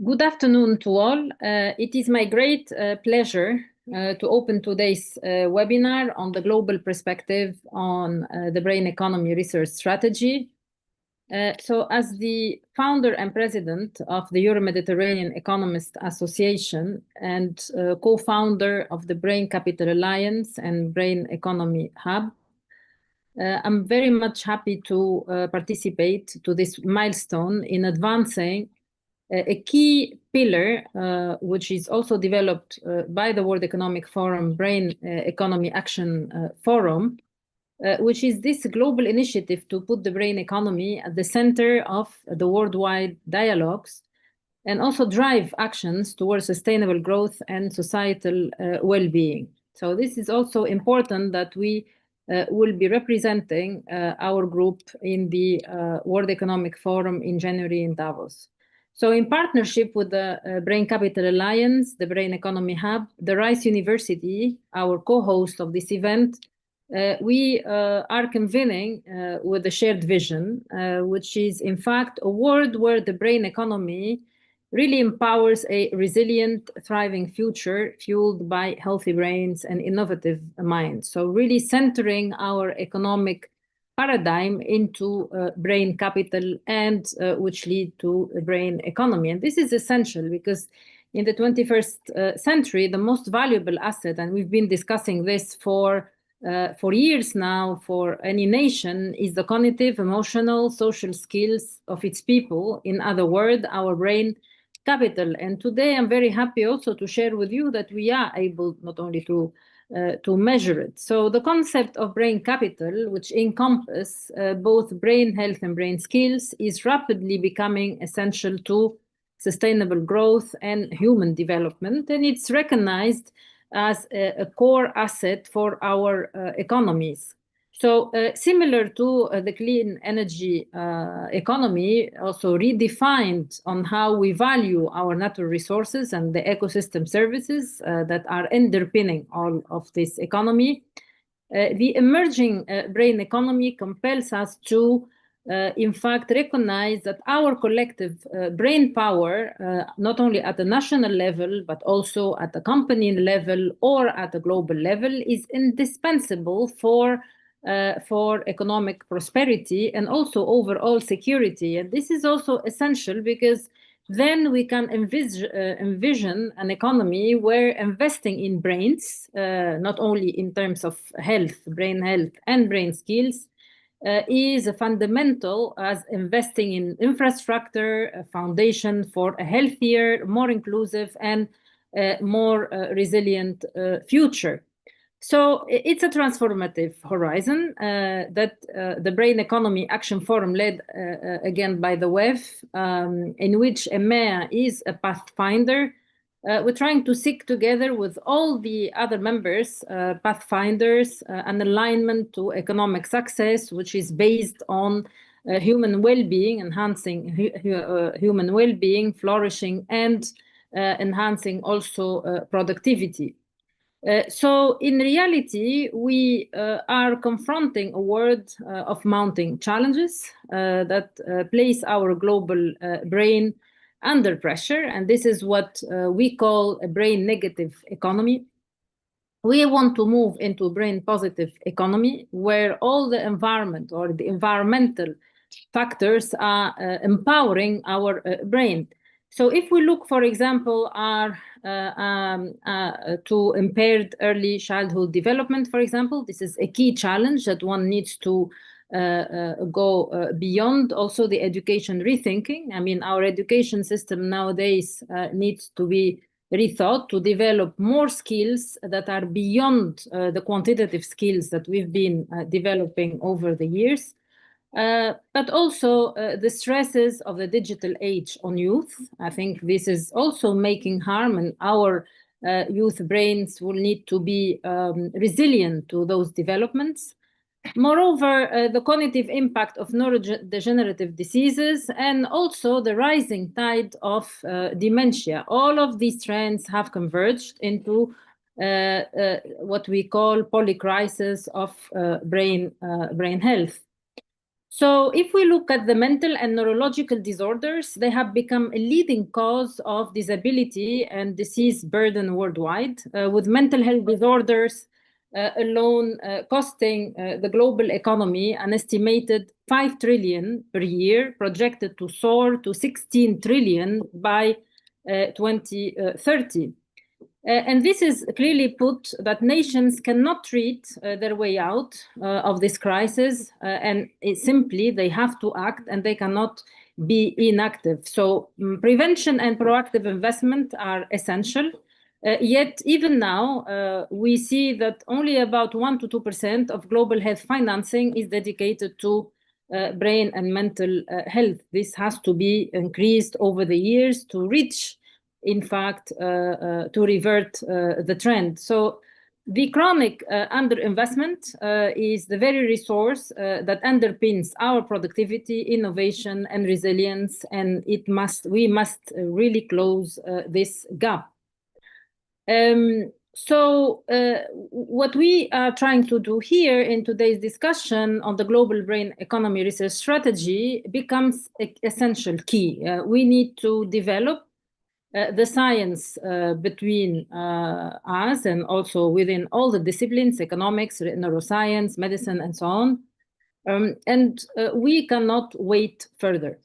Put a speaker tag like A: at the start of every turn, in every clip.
A: Good afternoon to all. It is my great pleasure to open today's webinar on the global perspective on the brain economy research strategy. So as the founder and president of the Euro-Mediterranean Economist Association and co-founder of the Brain Capital Alliance and Brain Economy Hub, I'm very much happy to participate to this milestone in advancing a key pillar, which is also developed by the World Economic Forum Brain Economy Action Forum, which is this global initiative to put the brain economy at the center of the worldwide dialogues and also drive actions towards sustainable growth and societal well-being. So this is also important that we will be representing our group in the World Economic Forum in January in Davos. So in partnership with the Brain Capital Alliance, the Brain Economy Hub, the Rice University, our co-host of this event, we are convening with a shared vision, which is in fact a world where the brain economy really empowers a resilient, thriving future fueled by healthy brains and innovative minds. So really centering our economic paradigm into brain capital and which lead to a brain economy. And this is essential because in the 21st century, the most valuable asset, and we've been discussing this for years now for any nation, is the cognitive, emotional, social skills of its people. In other words, our brain capital. And today I'm very happy also to share with you that we are able not only to measure it. So the concept of brain capital, which encompasses both brain health and brain skills, is rapidly becoming essential to sustainable growth and human development. And it's recognized as a core asset for our economies. So similar to the clean energy economy, also redefined on how we value our natural resources and the ecosystem services that are underpinning all of this economy, the emerging brain economy compels us to in fact, recognize that our collective brain power, not only at the national level, but also at the company level or at the global level, is indispensable for economic prosperity and also overall security. And this is also essential because then we can envision an economy where investing in brains, not only in terms of health, brain health and brain skills, is fundamental as investing in infrastructure, a foundation for a healthier, more inclusive, and more resilient future. So it's a transformative horizon that the Brain Economy Action Forum, led again by the WEF, in which EMEA is a pathfinder. We're trying to seek together with all the other members, pathfinders, an alignment to economic success, which is based on human well-being, enhancing human well-being, flourishing, and enhancing also productivity. So in reality, we are confronting a world of mounting challenges that place our global brain under pressure, and this is what we call a brain negative economy. We want to move into a brain positive economy where all the environment or the environmental factors are empowering our brain. So if we look, for example, to impaired early childhood development, for example, this is a key challenge that one needs to go beyond also the education rethinking. I mean, our education system nowadays needs to be rethought to develop more skills that are beyond the quantitative skills that we've been developing over the years. But also the stresses of the digital age on youth. I think this is also making harm, and our youth brains will need to be resilient to those developments. Moreover, the cognitive impact of neurodegenerative diseases and also the rising tide of dementia. All of these trends have converged into what we call polycrisis of brain health. So if we look at the mental and neurological disorders, they have become a leading cause of disability and disease burden worldwide, with mental health disorders alone costing the global economy an estimated 5 trillion per year, projected to soar to 16 trillion by 2030. And this is clearly put that nations cannot treat their way out of this crisis, and simply they have to act and they cannot be inactive. So prevention and proactive investment are essential. Yet even now, we see that only about 1 to 2% of global health financing is dedicated to brain and mental health. This has to be increased over the years to reach, in fact, to revert the trend. So the chronic underinvestment is the very resource that underpins our productivity, innovation, and resilience, and we must really close this gap. What we are trying to do here in today's discussion on the global brain economy research strategy becomes essential key. We need to develop the science between us and also within all the disciplines, economics, neuroscience, medicine, and so on. And we cannot wait further.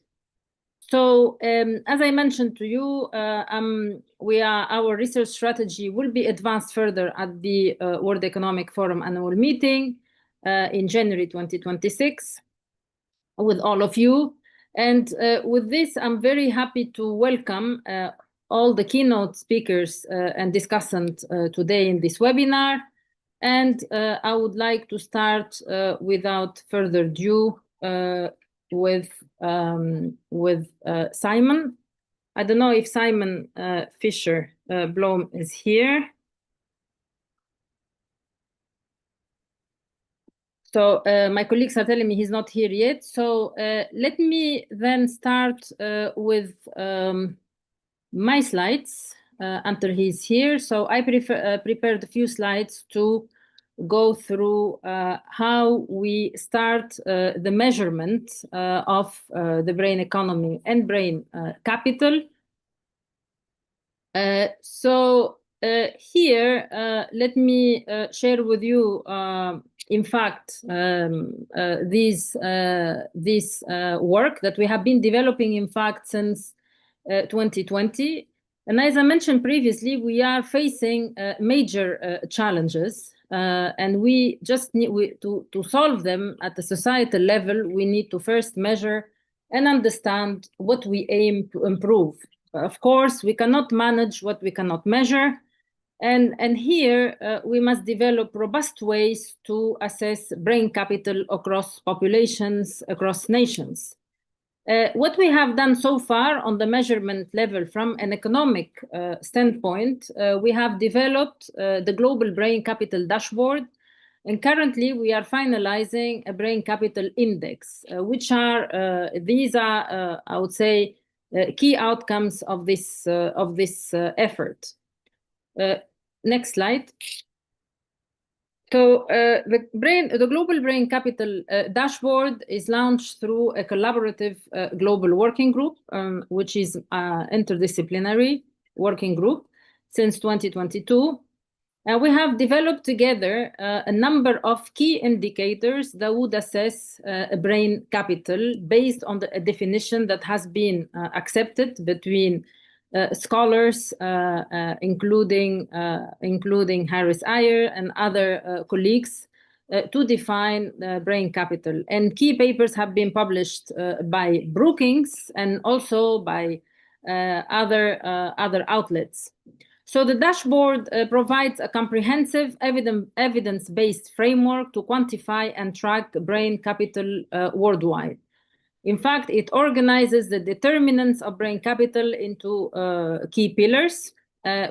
A: So as I mentioned to you, our research strategy will be advanced further at the World Economic Forum annual meeting in January 2026 with all of you. And with this, I'm very happy to welcome all the keynote speakers and discussants today in this webinar. And I would like to start without further ado with Simon. I don't know if Simon Fisher Blom is here. So my colleagues are telling me he's not here yet. So let me then start with my slides until he's here. So I prepared a few slides to go through how we start the measurement of the brain economy and brain capital. Here, let me share with you, in fact, this work that we have been developing, in fact, since 2020. And as I mentioned previously, we are facing major challenges, and we just need to solve them at the societal level. We need to first measure and understand what we aim to improve. Of course, we cannot manage what we cannot measure. And here we must develop robust ways to assess brain capital across populations, across nations. What we have done so far on the measurement level from an economic standpoint, we have developed the Global Brain Capital Dashboard. And currently we are finalizing a brain capital index, these are, I would say, key outcomes of this effort. Next slide. So the Global Brain Capital Dashboard is launched through a collaborative global working group, which is an interdisciplinary working group since 2022. And we have developed together a number of key indicators that would assess a brain capital based on a definition that has been accepted between scholars, including Harris Ayer and other colleagues, to define brain capital. And key papers have been published by Brookings and also by other outlets. So the dashboard provides a comprehensive evidence-based framework to quantify and track brain capital worldwide. In fact, it organizes the determinants of brain capital into key pillars,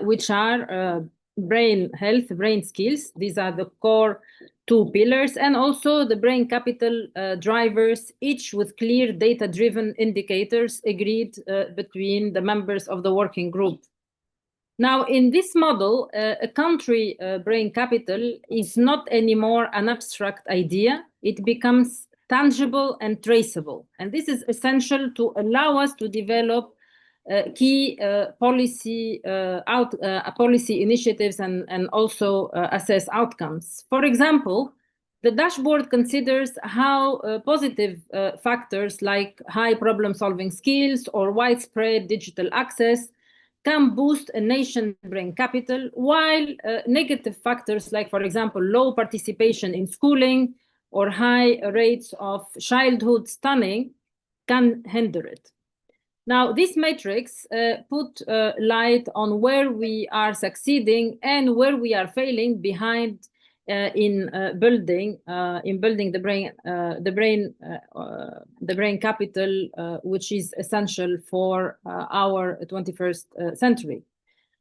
A: which are brain health, brain skills. These are the core two pillars, and also the brain capital drivers, each with clear data-driven indicators agreed between the members of the working group. Now, in this model, a country brain capital is not anymore an abstract idea. It becomes tangible and traceable. And this is essential to allow us to develop key policy initiatives and also assess outcomes. For example, the dashboard considers how positive factors like high problem-solving skills or widespread digital access can boost a nation's brain capital, while negative factors like, for example, low participation in schooling or high rates of childhood stunning can hinder it. Now, this matrix put light on where we are succeeding and where we are failing behind in building the brain capital, which is essential for our 21st century.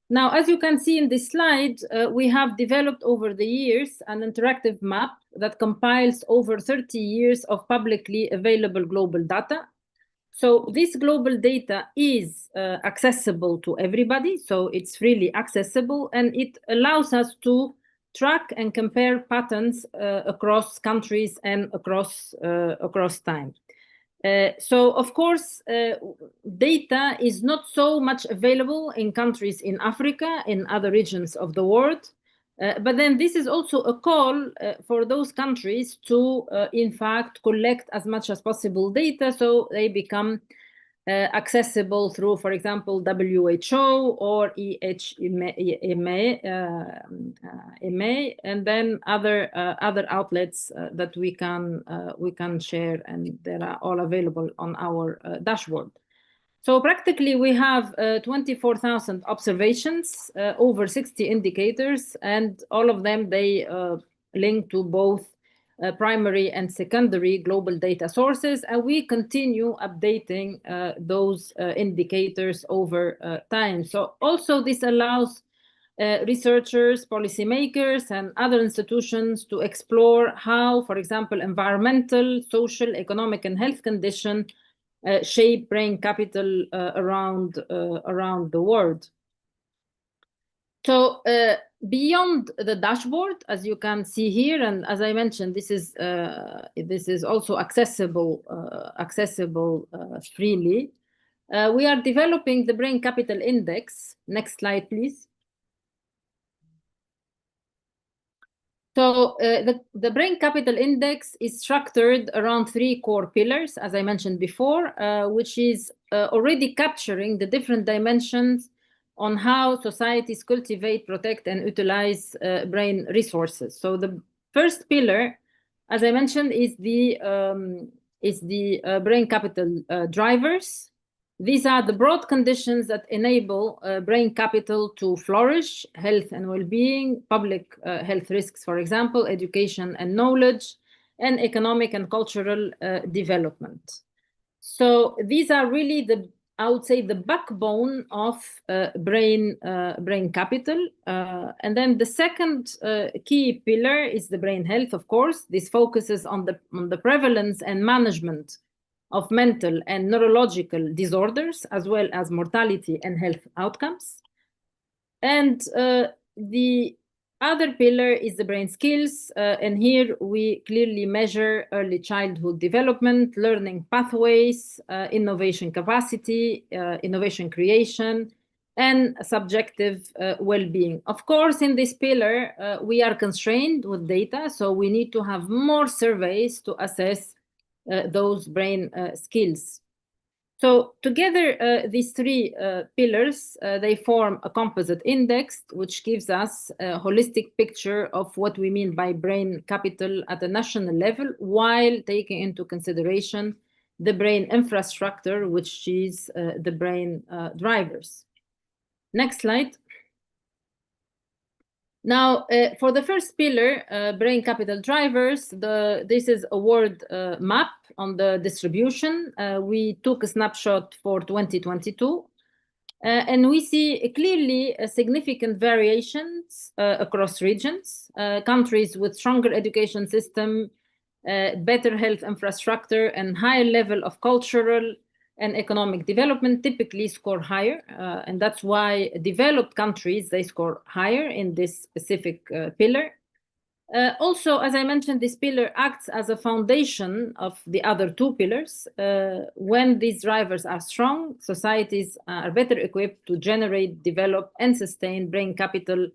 A: Now, as you can see in this slide, we have developed over the years an interactive map that compiles over 30 years of publicly available global data. So this global data is accessible to everybody, so it's freely accessible, and it allows us to track and compare patterns across countries and across time. So, of course, data is not so much available in countries in Africa, in other regions of the world. But then this is also a call for those countries to, in fact, collect as much as possible data so they become accessible through, for example, WHO or EMEA, and then other outlets that we can share, and they are all available on our dashboard. So practically, we have 24,000 observations, over 60 indicators, and all of them, they link to both primary and secondary global data sources, and we continue updating those indicators over time. So also this allows researchers, policymakers, and other institutions to explore how, for example, environmental, social, economic, and health conditions shape brain capital around the world. So beyond the dashboard, as you can see here, and as I mentioned, this is also accessible freely. We are developing the Brain Capital Index. Next slide, please. So the Brain Capital Index is structured around 3 core pillars, as I mentioned before, which is already capturing the different dimensions on how societies cultivate, protect, and utilize brain resources. So the first pillar, as I mentioned, is the brain capital drivers. These are the broad conditions that enable brain capital to flourish: health and well-being, public health risks, for example, education and knowledge, and economic and cultural development. So these are really I would say, the backbone of brain capital. And then the second key pillar is the brain health, of course. This focuses on the prevalence and management of mental and neurological disorders, as well as mortality and health outcomes. And the other pillar is the brain skills, and here we clearly measure early childhood development, learning pathways, innovation capacity, innovation creation, and subjective well-being. Of course, in this pillar, we are constrained with data, so we need to have more surveys to assess those brain skills. So together, these 3 pillars, they form a composite index, which gives us a holistic picture of what we mean by brain capital at a national level, while taking into consideration the brain infrastructure, which is the brain drivers. Next slide. Now, for the first pillar, brain capital drivers, this is a word map on the distribution. We took a snapshot for 2022, and we see clearly significant variations across regions. Countries with stronger education system, better health infrastructure, and higher level of cultural and economic development typically score higher, and that's why developed countries, they score higher in this specific pillar. Also, as I mentioned, this pillar acts as a foundation of the other two pillars. When these drivers are strong, societies are better equipped to generate, develop, and sustain brain capital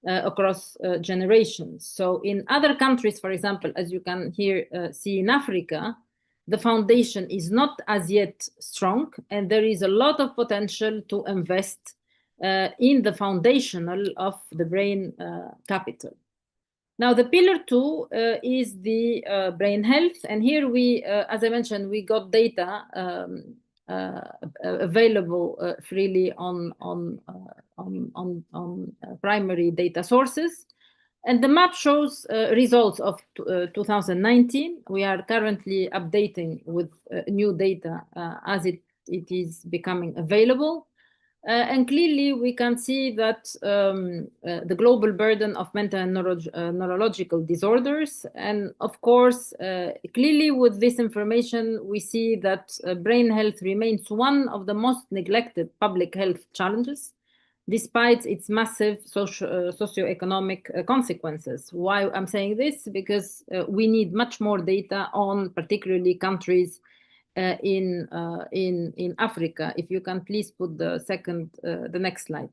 A: across generations. So in other countries, for example, as you can here see in Africa, the foundation is not as yet strong, and there is a lot of potential to invest in the foundational of the brain capital. Now, the pillar two is the brain health. And here we, as I mentioned, we got data available freely on primary data sources. And the map shows results of 2019. We are currently updating with new data as it is becoming available. And clearly, we can see that the global burden of mental and neurological disorders. And of course, clearly with this information, we see that brain health remains one of the most neglected public health challenges, despite its massive socioeconomic consequences. Why I'm saying this? Because we need much more data on particularly countries in Africa. If you can please put the next slide.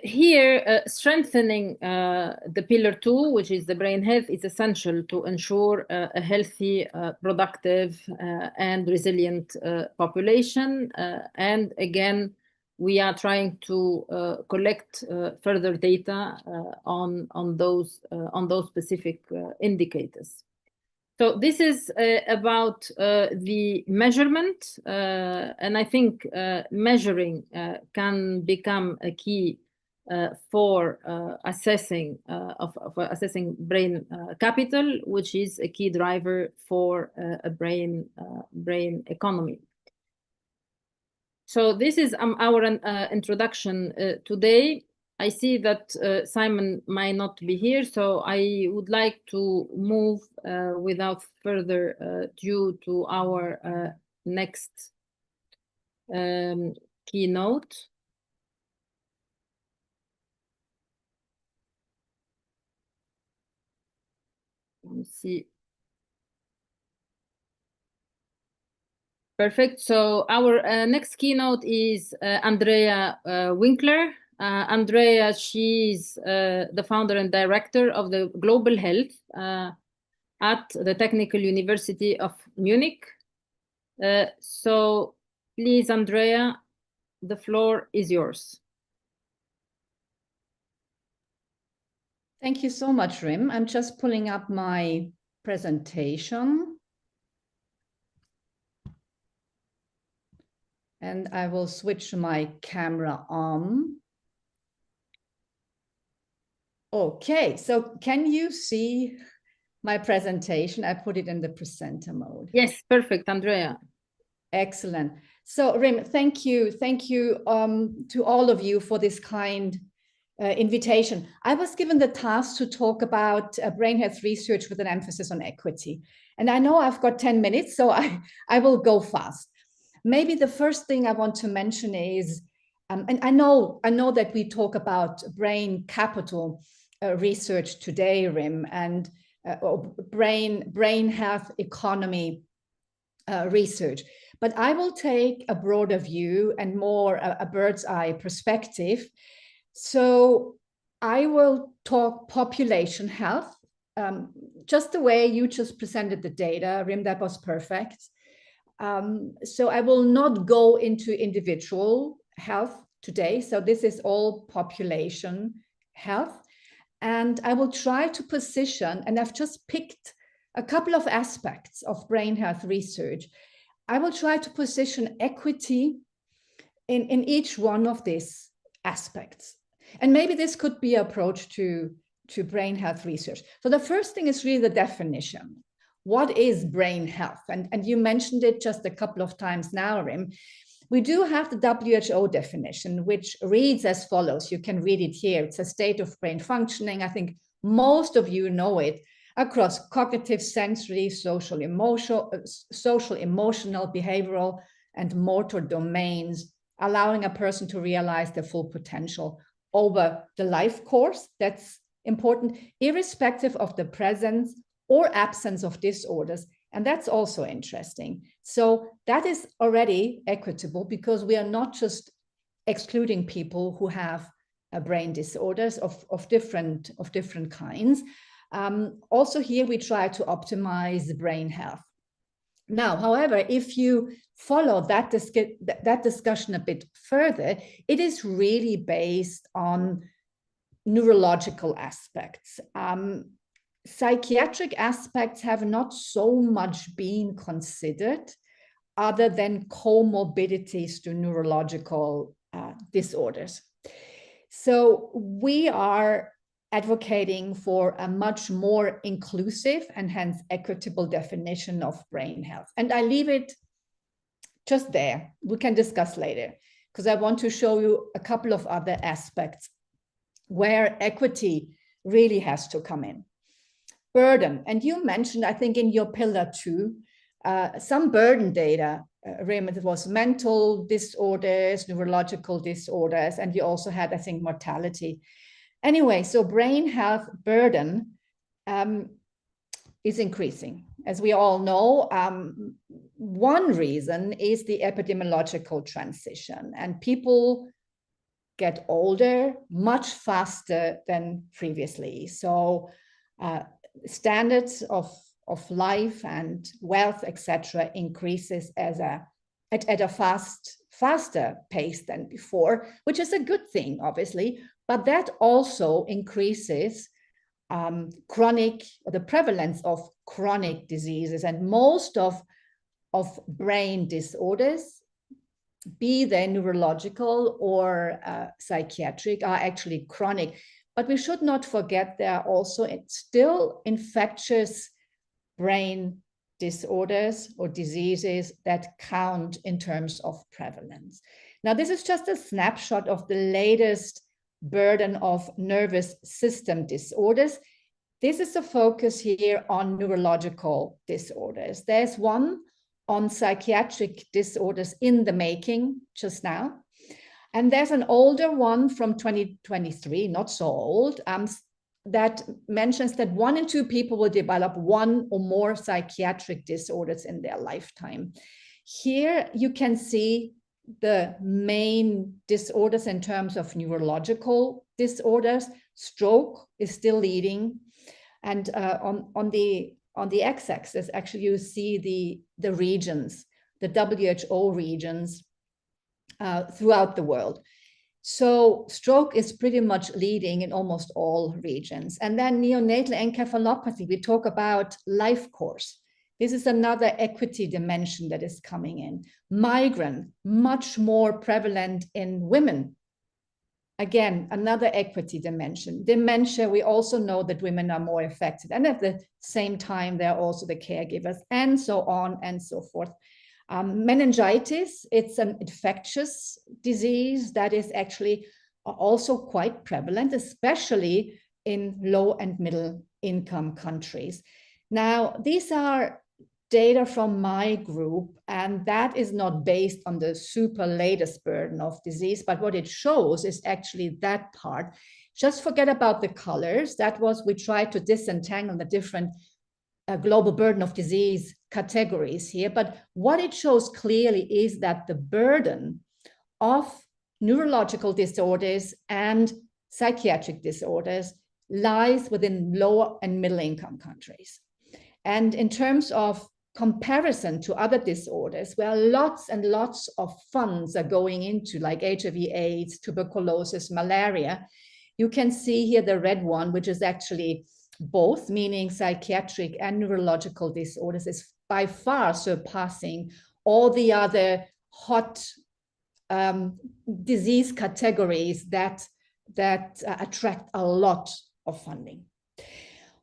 A: Here, strengthening the pillar two, which is the brain health, is essential to ensure a healthy, productive, and resilient population. And again, we are trying to collect further data on those specific indicators. So this is about the measurement, and I think measuring can become a key for assessing brain capital, which is a key driver for a brain economy. So this is our introduction today. I see that Simon might not be here, so I would like to move without further ado to our next keynote. Let me see. Perfect. So our next keynote is Andrea Winkler. Andrea, she's the founder and director of the Global Health at the Technical University of Munich. So please, Andrea, the floor is yours.
B: Thank you so much, Rim. I'm just pulling up my presentation. And I will switch my camera on. Okay, so can you see my presentation? I put it in the presenter mode.
A: Yes, perfect, Andrea.
B: Excellent. So Rim, thank you. Thank you to all of you for this kind invitation. I was given the task to talk about brain health research with an emphasis on equity. And I know I've got 10 minutes, so I will go fast. Maybe the first thing I want to mention is, and I know that we talk about brain capital research today, Rim, and brain health economy research. But I will take a broader view and more a bird's eye perspective. So I will talk population health, just the way you just presented the data, Rim, that was perfect. So I will not go into individual health today. So this is all population health. And I will try to position, and I've just picked a couple of aspects of brain health research. I will try to position equity in each one of these aspects. And maybe this could be an approach to brain health research. So the first thing is really the definition. What is brain health? And you mentioned it just a couple of times now, Rim. We do have the WHO definition, which reads as follows. You can read it here. It's a state of brain functioning. I think most of you know it, across cognitive, sensory, social, emotional, behavioral, and motor domains, allowing a person to realize their full potential over the life course. That's important, irrespective of the presence or absence of disorders. And that's also interesting. So that is already equitable, because we are not just excluding people who have brain disorders of different kinds. Also here we try to optimize the brain health. Now, however, if you follow that discussion a bit further, it is really based on neurological aspects. Psychiatric aspects have not so much been considered, other than comorbidities to neurological disorders. So we are advocating for a much more inclusive and hence equitable definition of brain health. And I leave it just there. We can discuss later, because I want to show you a couple of other aspects where equity really has to come in. Burden, and you mentioned, I think in your pillar 2, some burden data. Raymond, it was mental disorders, neurological disorders, and you also had, I think, mortality. Anyway, so brain health burden is increasing. As we all know, one reason is the epidemiological transition, and people get older much faster than previously. So standards of life and wealth, etc., increases at a faster pace than before, which is a good thing, obviously. But that also increases the prevalence of chronic diseases, and most of brain disorders, be they neurological or psychiatric, are actually chronic. But we should not forget there are also still infectious brain disorders or diseases that count in terms of prevalence. Now, this is just a snapshot of the latest burden of nervous system disorders. This is the focus here on neurological disorders. There's one on psychiatric disorders in the making just now. And there's an older one from 2023, not so old, that mentions that 1 in 2 people will develop one or more psychiatric disorders in their lifetime. Here you can see the main disorders in terms of neurological disorders. Stroke is still leading. And on the x-axis, actually, you see the regions, the WHO regions throughout the world. So stroke is pretty much leading in almost all regions. And then neonatal encephalopathy, we talk about life course. This is another equity dimension that is coming in. Migraine, much more prevalent in women. Again, another equity dimension. Dementia, we also know that women are more affected. And at the same time, they're also the caregivers, and so on and so forth. Meningitis, it's an infectious disease that is actually also quite prevalent, especially in low and middle income countries. Now, these are data from my group, and that is not based on the super latest burden of disease, but what it shows is actually that part. Just forget about the colors. That was, we tried to disentangle the different global burden of disease categories here. But what it shows clearly is that the burden of neurological disorders and psychiatric disorders lies within lower and middle income countries. And in terms of comparison to other disorders, where lots and lots of funds are going into, like HIV/AIDS, tuberculosis, malaria, you can see here the red one, which is actually both, meaning psychiatric and neurological disorders, is by far surpassing all the other hot disease categories that attract a lot of funding.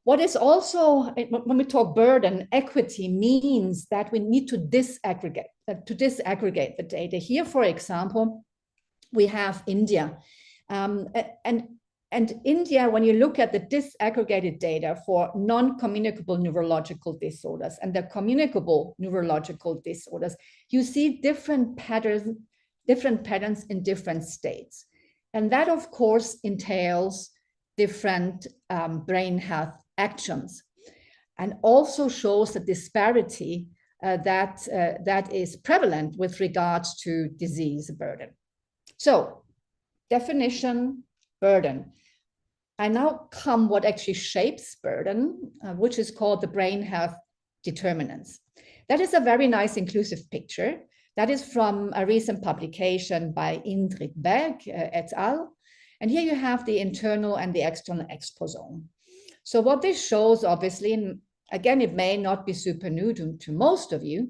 B: What is also, when we talk burden, equity means that we need to disaggregate the data. Here, for example, we have India. And India, when you look at the disaggregated data for non-communicable neurological disorders and the communicable neurological disorders, you see different patterns in different states. And that, of course, entails different brain health actions, and also shows the disparity that is prevalent with regards to disease burden. So, definition, burden. I now come what actually shapes burden, which is called the brain health determinants. That is a very nice inclusive picture. That is from a recent publication by Ingrid Berg et al. And here you have the internal and the external exposome. So what this shows, obviously, and again, it may not be super new to most of you,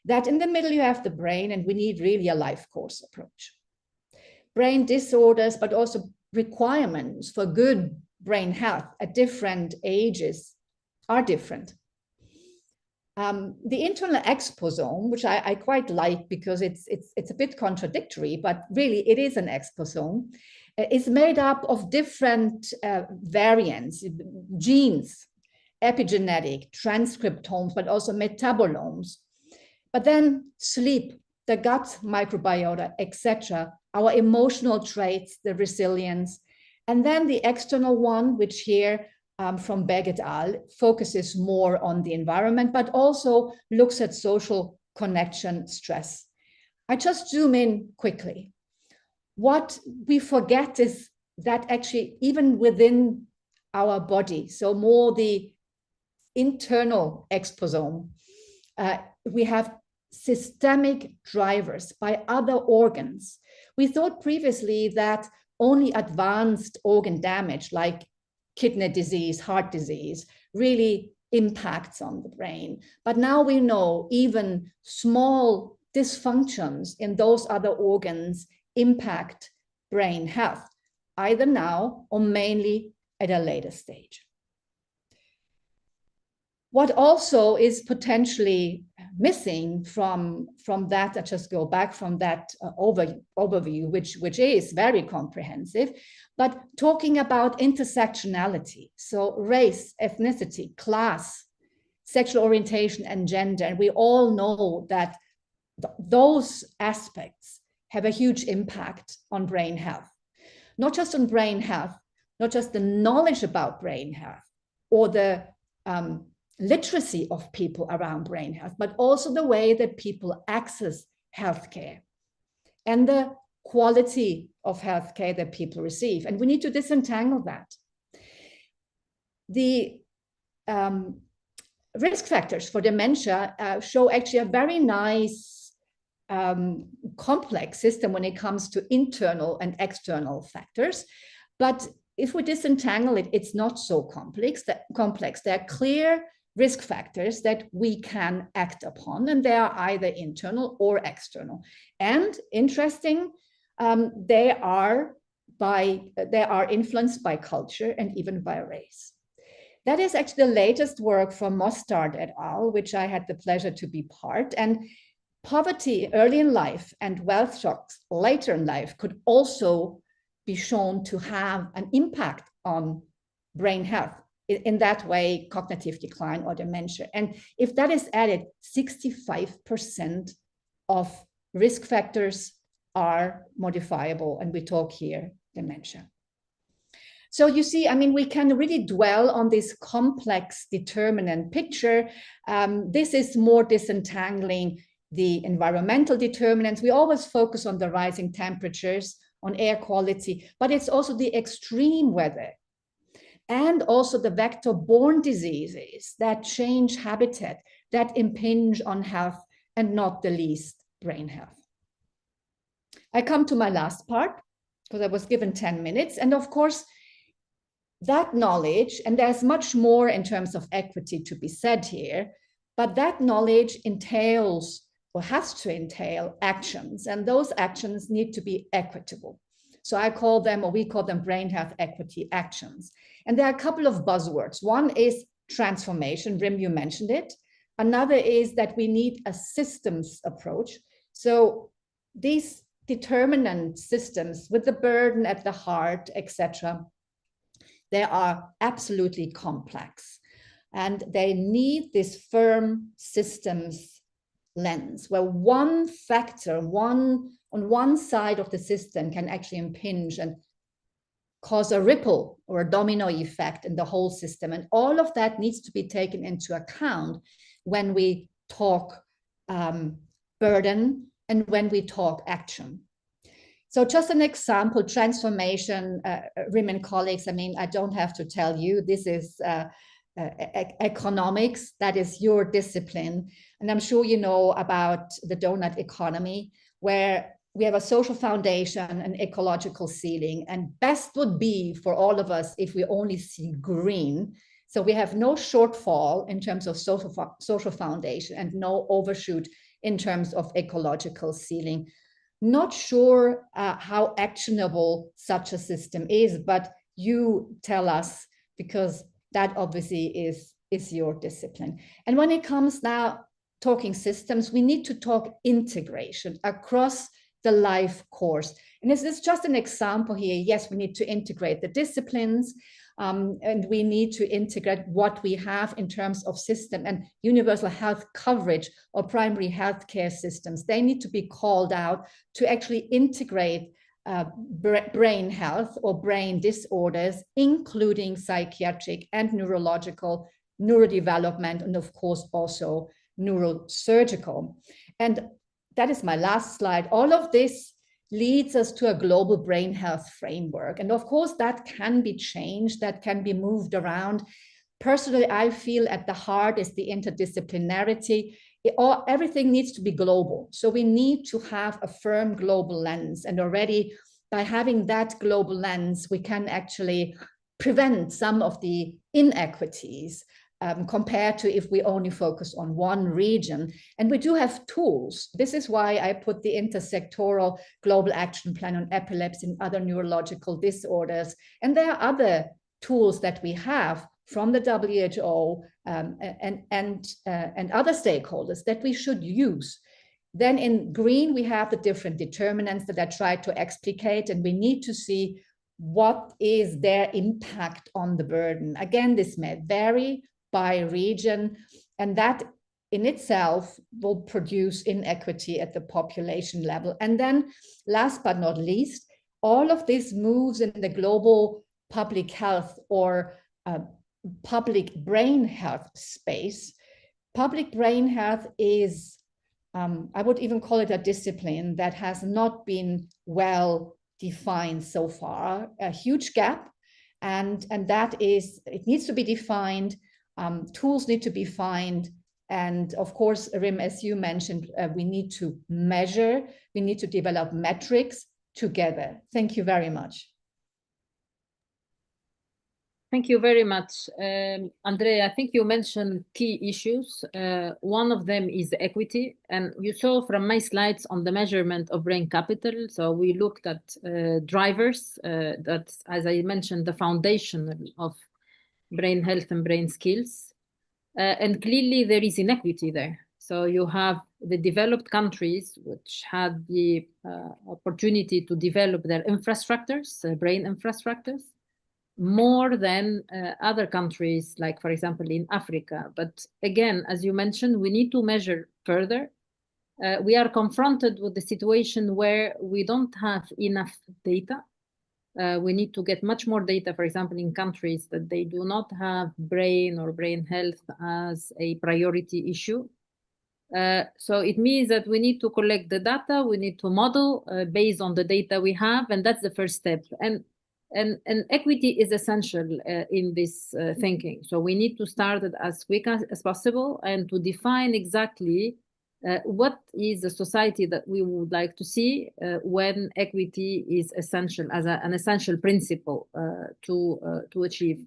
B: that in the middle you have the brain, and we need really a life course approach. Brain disorders, but also requirements for good brain health at different ages are different. The internal exposome, which I quite like because it's a bit contradictory, but really it is an exposome, is made up of different variants, genes, epigenetic, transcriptomes, but also metabolomes. But then sleep, the gut microbiota, etc., our emotional traits, the resilience, and then the external one, which here from Berg et al. Focuses more on the environment, but also looks at social connection stress. I just zoom in quickly. What we forget is that actually even within our body, so more the internal exposome, we have systemic drivers by other organs. We thought previously that only advanced organ damage like kidney disease, heart disease, really impacts on the brain. But now we know even small dysfunctions in those other organs impact brain health, either now or mainly at a later stage. What also is potentially missing from that, I just go back from that overview, which is very comprehensive, but talking about intersectionality, so race, ethnicity, class, sexual orientation, and gender. And we all know that those aspects have a huge impact on brain health. Not just on brain health, not just the knowledge about brain health or the literacy of people around brain health, but also the way that people access healthcare and the quality of healthcare that people receive. And we need to disentangle that. The risk factors for dementia show actually a very nice complex system when it comes to internal and external factors. But if we disentangle it, it's not so complex. There are clear risk factors that we can act upon, and they are either internal or external. And interesting, they are influenced by culture and even by race. That is actually the latest work from Mostard et al., which I had the pleasure to be part. And poverty early in life and wealth shocks later in life could also be shown to have an impact on brain health. In that way, cognitive decline or dementia. And if that is added, 65% of risk factors are modifiable, and we talk here dementia. So you see, I mean, we can really dwell on this complex determinant picture. This is more disentangling the environmental determinants. We always focus on the rising temperatures, on air quality, but it's also the extreme weather and also the vector-borne diseases that change habitat, that impinge on health, and not the least, brain health. I come to my last part, because I was given 10 minutes. And of course, that knowledge, and there's much more in terms of equity to be said here, but that knowledge entails or has to entail actions, and those actions need to be equitable. So I call them, or we call them, brain health equity actions. And there are a couple of buzzwords. One is transformation. Rim, you mentioned it. Another is that we need a systems approach. So these determinant systems with the burden at the heart, etc., they are absolutely complex. And they need this firm systems lens where one factor, on one side of the system can actually impinge and cause a ripple or a domino effect in the whole system. And all of that needs to be taken into account when we talk burden and when we talk action. So just an example, transformation, Rim and colleagues, I mean, I don't have to tell you, this is economics, that is your discipline. And I'm sure you know about the donut economy, where we have a social foundation, an ecological ceiling, and best would be for all of us if we only see green. So we have no shortfall in terms of social foundation and no overshoot in terms of ecological ceiling. Not sure how actionable such a system is, but you tell us, because that obviously is your discipline. And when it comes now talking systems, we need to talk integration across the life course. And this is just an example here. Yes, we need to integrate the disciplines, and we need to integrate what we have in terms of system and universal health coverage or primary healthcare systems. They need to be called out to actually integrate brain health or brain disorders, including psychiatric and neurological, neurodevelopment, and of course also neurosurgical. And that is my last slide. All of this leads us to a global brain health framework. And of course, that can be changed, that can be moved around. Personally, I feel at the heart is the interdisciplinarity. Everything needs to be global. So we need to have a firm global lens. And already by having that global lens, we can actually prevent some of the inequities compared to if we only focus on one region. And we do have tools. This is why I put the intersectoral global action plan on epilepsy and other neurological disorders. And there are other tools that we have from the WHO and other stakeholders that we should use. Then in green, we have the different determinants that I tried to explicate, and we need to see what is their impact on the burden. Again, this may vary by region, and that in itself will produce inequity at the population level. And then last but not least, all of this moves in the global public health or public brain health space. Public brain health is, I would even call it a discipline that has not been well defined so far, a huge gap. And that is, it needs to be defined. Tools need to be defined. And of course, Rim, as you mentioned, we need to measure, we need to develop metrics together. Thank you very much.
A: Thank you very much. Andrea, I think you mentioned key issues. One of them is equity. And you saw from my slides on the measurement of brain capital. So we looked at drivers, that's, as I mentioned, the foundation of brain health and brain skills. And clearly there is inequity there. So you have the developed countries which had the opportunity to develop their infrastructures, brain infrastructures, more than other countries, like, for example, in Africa. But again, as you mentioned, we need to measure further. We are confronted with the situation where we don't have enough data. We need to get much more data, for example, in countries that they do not have brain or brain health as a priority issue. So it means that we need to collect the data, we need to model based on the data we have, and that's the first step. And equity is essential in this thinking. So we need to start it as quick as possible and to define exactly what is the society that we would like to see when equity is essential as an essential principle to achieve.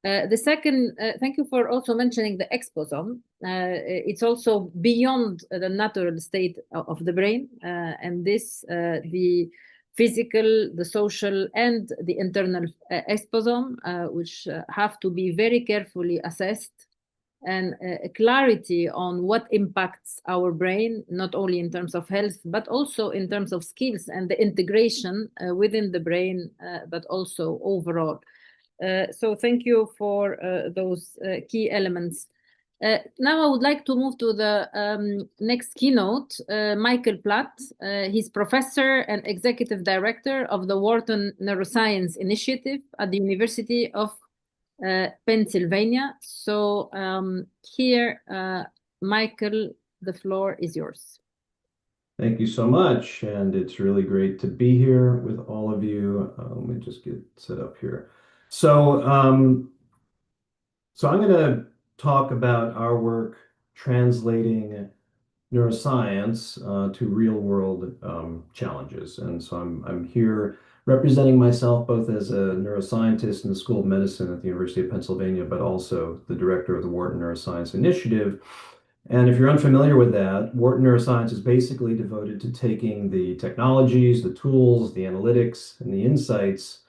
A: The second, thank you for also mentioning the exposome. It's also beyond the natural state of the brain, and this, the physical, the social, and the internal exposome, which have to be very carefully assessed, and clarity on what impacts our brain, not only in terms of health, but also in terms of skills and the integration within the brain, but also overall. So thank you for those key elements. Now I would like to move to the next keynote, Michael Platt. He's professor and executive director of the Wharton Neuroscience Initiative at the University of Pennsylvania. So here, Michael, the floor is yours.
C: Thank you so much, and it's really great to be here with all of you. Let me just get set up here. So I'm going to talk about our work translating neuroscience to real-world challenges. And so I'm here representing myself both as a neuroscientist in the School of Medicine at the University of Pennsylvania, but also the director of the Wharton Neuroscience Initiative. And if you're unfamiliar with that, Wharton Neuroscience is basically devoted to taking the technologies, the tools, the analytics, and the insights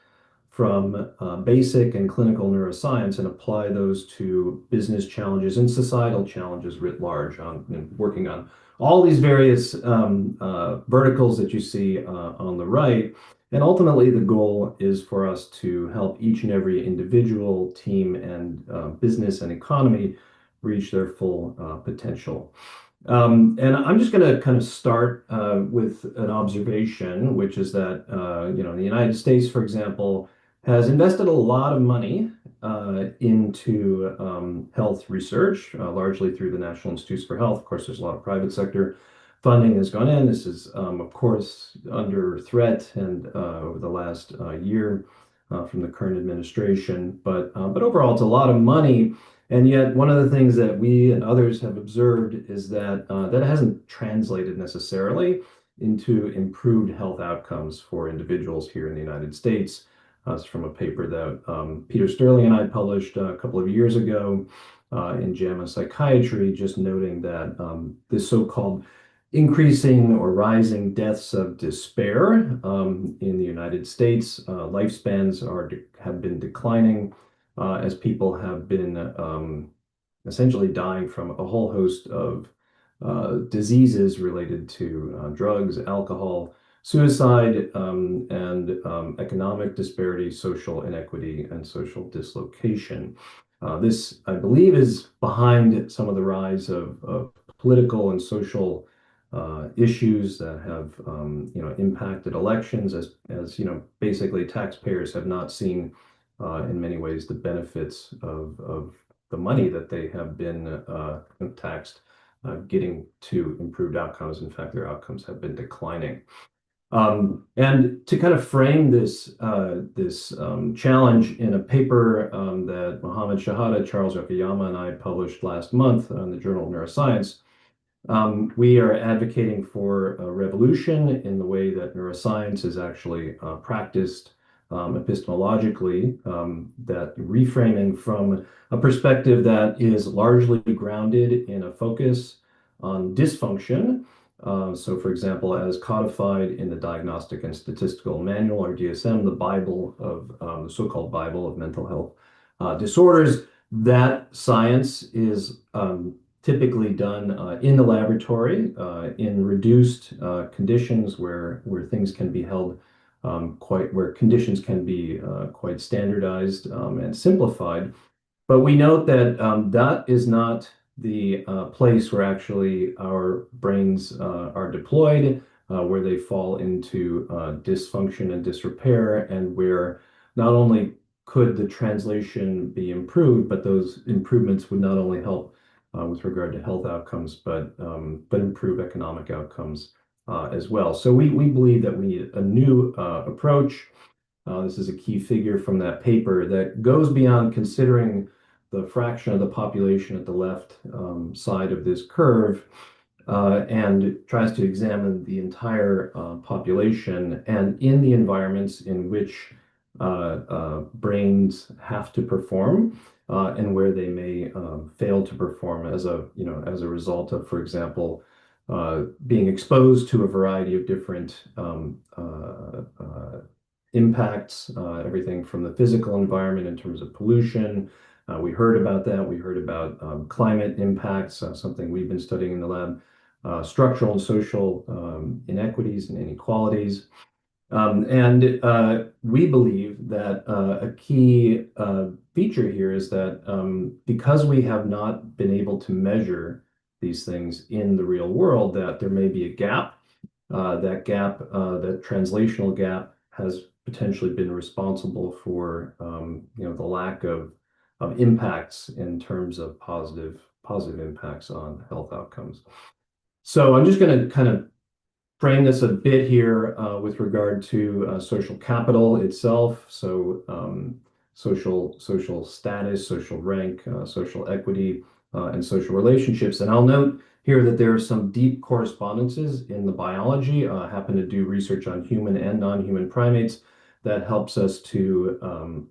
C: from basic and clinical neuroscience and apply those to business challenges and societal challenges writ large, working on all these various verticals that you see on the right. And ultimately, the goal is for us to help each and every individual, team, and business and economy reach their full potential. And I'm just going to kind of start with an observation, which is that, the United States, for example, has invested a lot of money into health research, largely through the National Institutes for Health. Of course, there's a lot of private sector funding has gone in. This is, of course, under threat and over the last year from the current administration. But overall, it's a lot of money. And yet, one of the things that we and others have observed is that that hasn't translated necessarily into improved health outcomes for individuals here in the United States. It's from a paper that Peter Sterling and I published a couple of years ago in JAMA Psychiatry, just noting that this so-called increasing or rising deaths of despair in the United States, lifespans have been declining as people have been essentially dying from a whole host of diseases related to drugs, alcohol, suicide, and economic disparity, social inequity, and social dislocation. This, I believe, is behind some of the rise of political and social issues that have, impacted elections as basically taxpayers have not seen in many ways the benefits of the money that they have been taxed getting to improved outcomes. In fact, their outcomes have been declining. And to kind of frame this challenge in a paper that Mohammed Shahada, Charles Yokoyama, and I published last month in the Journal of Neuroscience, we are advocating for a revolution in the way that neuroscience is actually practiced epistemologically, that reframing from a perspective that is largely grounded in a focus on dysfunction. So, for example, as codified in the Diagnostic and Statistical Manual, or DSM, the Bible of the so-called Bible of mental health disorders, that science is typically done in the laboratory in reduced conditions where things can be held where conditions can be quite standardized and simplified. But we note that that is not the place where actually our brains are deployed, where they fall into dysfunction and disrepair, and where not only could the translation be improved, but those improvements would not only help with regard to health outcomes, but improve economic outcomes as well. So we believe that we need a new approach. This is a key figure from that paper that goes beyond considering the fraction of the population at the left side of this curve and tries to examine the entire population and in the environments in which brains have to perform and where they may fail to perform as a result of, for example, being exposed to a variety of different impacts, everything from the physical environment in terms of pollution. We heard about that. We heard about climate impacts, something we've been studying in the lab, structural and social inequities and inequalities. And we believe that a key feature here is that because we have not been able to measure these things in the real world, that there may be a gap. That gap, that translational gap, has potentially been responsible for the lack of impacts in terms of positive impacts on health outcomes. So I'm just going to kind of frame this a bit here with regard to social capital itself. So social status, social rank, social equity, and social relationships. And I'll note here that there are some deep correspondences in the biology. I happen to do research on human and non-human primates that helps us to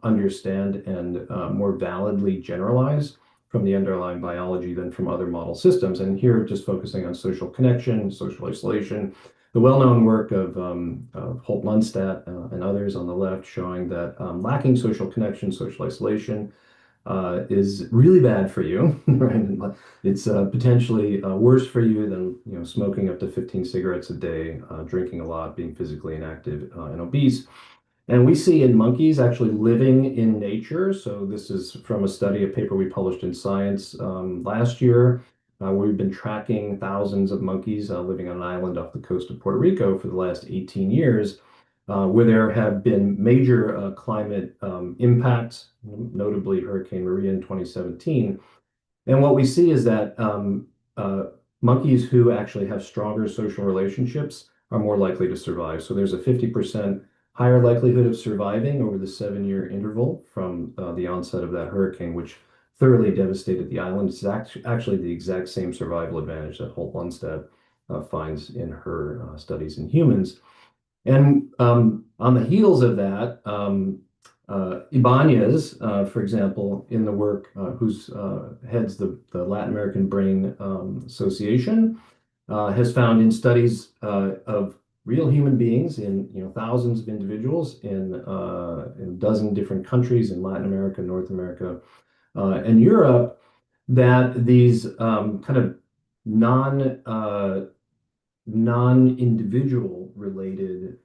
C: understand and more validly generalize from the underlying biology than from other model systems. And here, just focusing on social connection, social isolation, the well-known work of Holt-Lundstedt and others on the left, showing that lacking social connection, social isolation, is really bad for you, right? It's potentially worse for you than smoking up to 15 cigarettes a day, drinking a lot, being physically inactive and obese. And we see in monkeys actually living in nature. So this is from a study, a paper we published in Science last year, where we've been tracking thousands of monkeys living on an island off the coast of Puerto Rico for the last 18 years, where there have been major climate impacts, notably Hurricane Maria in 2017. And what we see is that monkeys who actually have stronger social relationships are more likely to survive. So there's a 50% higher likelihood of surviving over the 7-year interval from the onset of that hurricane, which thoroughly devastated the island. It's actually the exact same survival advantage that Holt-Lundstedt finds in her studies in humans. And on the heels of that, Ibanez, for example, in the work, who's heads the Latin American Brain Association, has found in studies of real human beings in thousands of individuals in a dozen different countries in Latin America, North America, and Europe, that these kind of non-individual related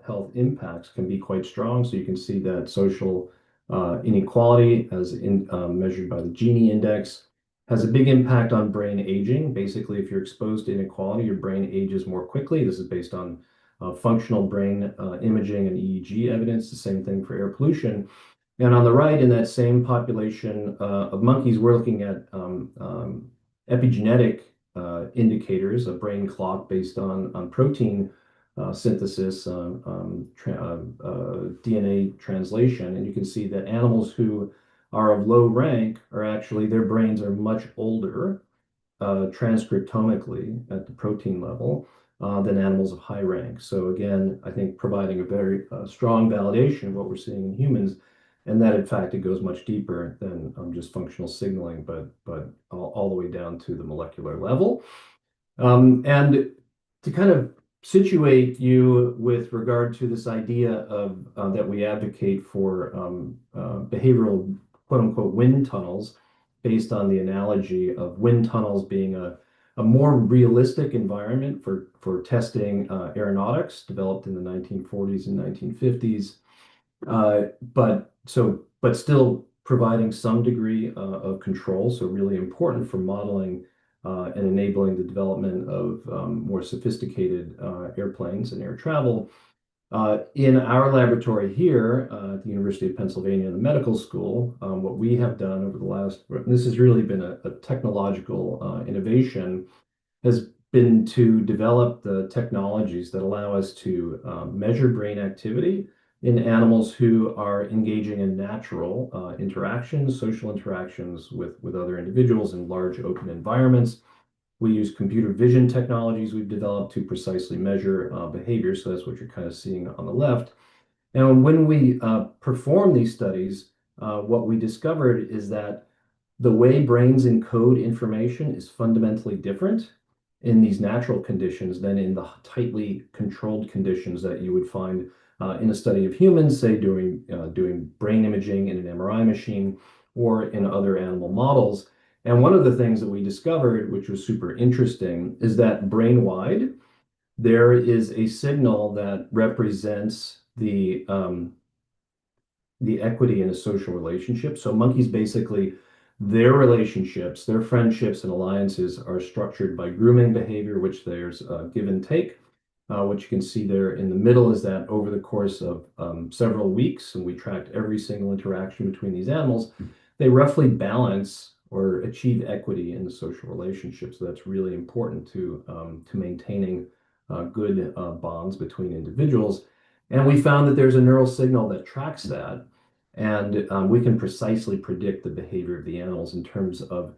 C: health impacts can be quite strong. So you can see that social inequality, as measured by the Gini index, has a big impact on brain aging. Basically, if you're exposed to inequality, your brain ages more quickly. This is based on functional brain imaging and EEG evidence, the same thing for air pollution. And on the right, in that same population of monkeys, we're looking at epigenetic indicators, a brain clock based on protein synthesis, DNA translation. And you can see that animals who are of low rank are actually, their brains are much older transcriptomically at the protein level than animals of high rank. So again, I think providing a very strong validation of what we're seeing in humans, and that in fact it goes much deeper than just functional signaling, but all the way down to the molecular level. And to kind of situate you with regard to this idea of that we advocate for behavioral quote unquote wind tunnels, based on the analogy of wind tunnels being a more realistic environment for testing aeronautics, developed in the 1940s and 1950s, but still providing some degree of control. So really important for modeling and enabling the development of more sophisticated airplanes and air travel. In our laboratory here at the University of Pennsylvania, the medical school, what we have done over the last, this has really been a technological innovation, has been to develop the technologies that allow us to measure brain activity in animals who are engaging in natural interactions, social interactions with other individuals in large open environments. We use computer vision technologies we've developed to precisely measure behavior. So that's what you're kind of seeing on the left. And when we perform these studies, what we discovered is that the way brains encode information is fundamentally different in these natural conditions than in the tightly controlled conditions that you would find in a study of humans, say doing brain imaging in an MRI machine or in other animal models. And one of the things that we discovered, which was super interesting, is that brain-wide, there is a signal that represents the the equity in a social relationship. So monkeys basically, their relationships, their friendships and alliances are structured by grooming behavior, which there's give and take. What you can see there in the middle is that over the course of several weeks, and we tracked every single interaction between these animals, they roughly balance or achieve equity in the social relationship. So that's really important to maintaining good bonds between individuals. And we found that there's a neural signal that tracks that. And we can precisely predict the behavior of the animals in terms of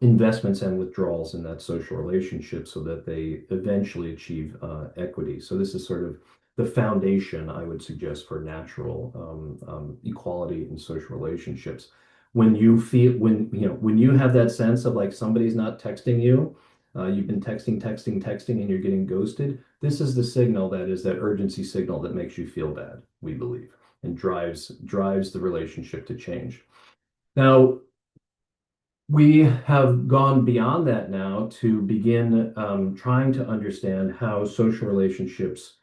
C: investments and withdrawals in that social relationship so that they eventually achieve equity. So this is sort of the foundation, I would suggest, for natural equality in social relationships. When you feel, when you have that sense of like somebody's not texting you, you've been texting, and you're getting ghosted, this is the signal that is that urgency signal that makes you feel bad, we believe, and drives the relationship to change. Now, we have gone beyond that now to begin trying to understand how social relationships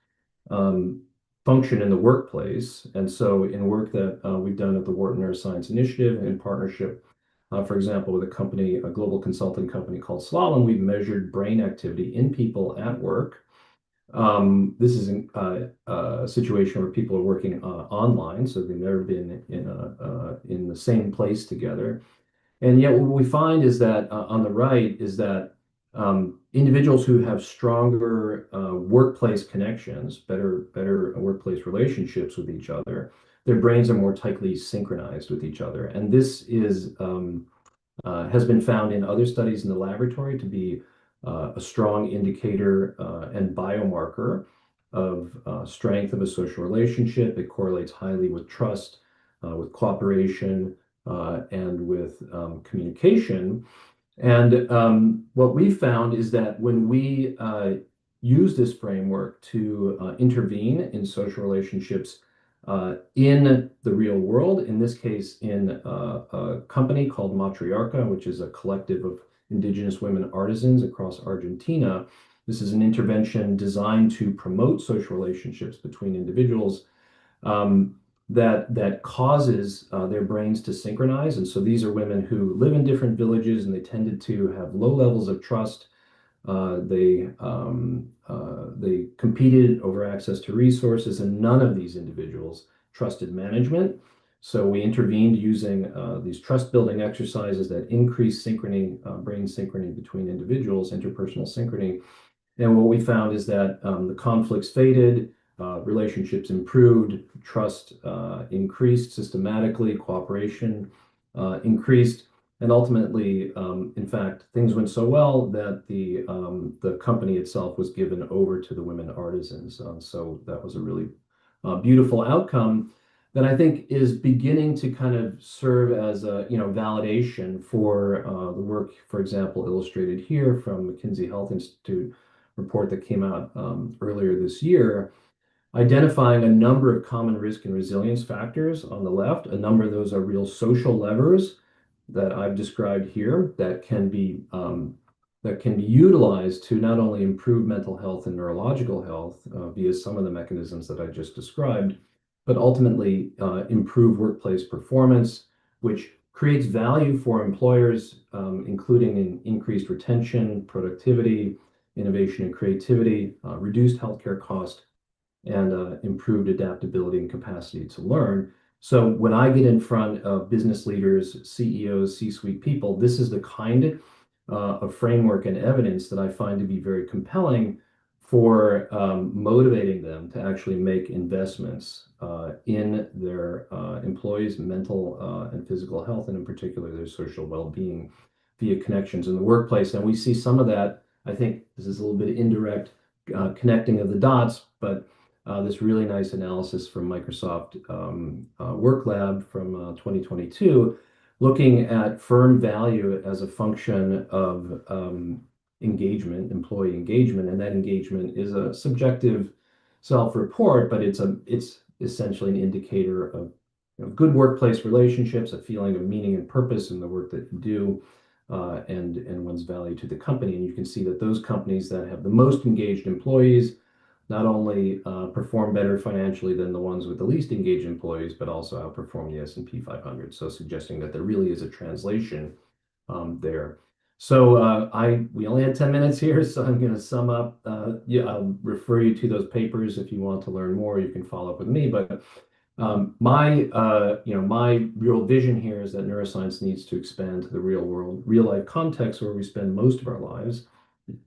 C: function in the workplace. And so in work that we've done at the Wharton Neuroscience Initiative in partnership, for example, with a global consulting company called Slalom, we've measured brain activity in people at work. This is a situation where people are working online, so they've never been in the same place together. And yet what we find is that on the right is that individuals who have stronger workplace connections, better workplace relationships with each other, their brains are more tightly synchronized with each other. And this is has been found in other studies in the laboratory to be a strong indicator and biomarker of strength of a social relationship. It correlates highly with trust, with cooperation, and with communication. And what we found is that when we use this framework to intervene in social relationships in the real world, in this case in a company called Matriarca, which is a collective of indigenous women artisans across Argentina. This is an intervention designed to promote social relationships between individuals that causes their brains to synchronize. And so these are women who live in different villages, and they tended to have low levels of trust. They competed over access to resources, and none of these individuals trusted management. So we intervened using these trust building exercises that increase synchrony, brain synchrony between individuals, interpersonal synchrony. And what we found is that the conflicts faded, relationships improved, trust increased systematically, cooperation increased, and ultimately, in fact, things went so well that the company itself was given over to the women artisans. So that was a really beautiful outcome that I think is beginning to kind of serve as a validation for the work, for example, illustrated here from McKinsey Health Institute report that came out earlier this year, identifying a number of common risk and resilience factors on the left. A number of those are real social levers that I've described here that can be utilized to not only improve mental health and neurological health via some of the mechanisms that I just described, but ultimately improve workplace performance, which creates value for employers, including in increased retention, productivity, innovation and creativity, reduced healthcare cost, and improved adaptability and capacity to learn. So when I get in front of business leaders, CEOs, C-suite people, this is the kind of framework and evidence that I find to be very compelling for motivating them to actually make investments in their employees' mental and physical health, and in particular their social well-being via connections in the workplace. And we see some of that. I think this is a little bit indirect connecting of the dots, but this really nice analysis from Microsoft Work Lab from 2022, looking at firm value as a function of engagement, employee engagement, and that engagement is a subjective self-report, but it's essentially an indicator of good workplace relationships, a feeling of meaning and purpose in the work that you do, and one's value to the company. And you can see that those companies that have the most engaged employees not only perform better financially than the ones with the least engaged employees, but also outperform the S&P 500. So suggesting that there really is a translation there. So we only had 10 minutes here, so I'm going to sum up. Yeah, I'll refer you to those papers if you want to learn more. You can follow up with me, but my real vision here is that neuroscience needs to expand to the real world, real life context where we spend most of our lives,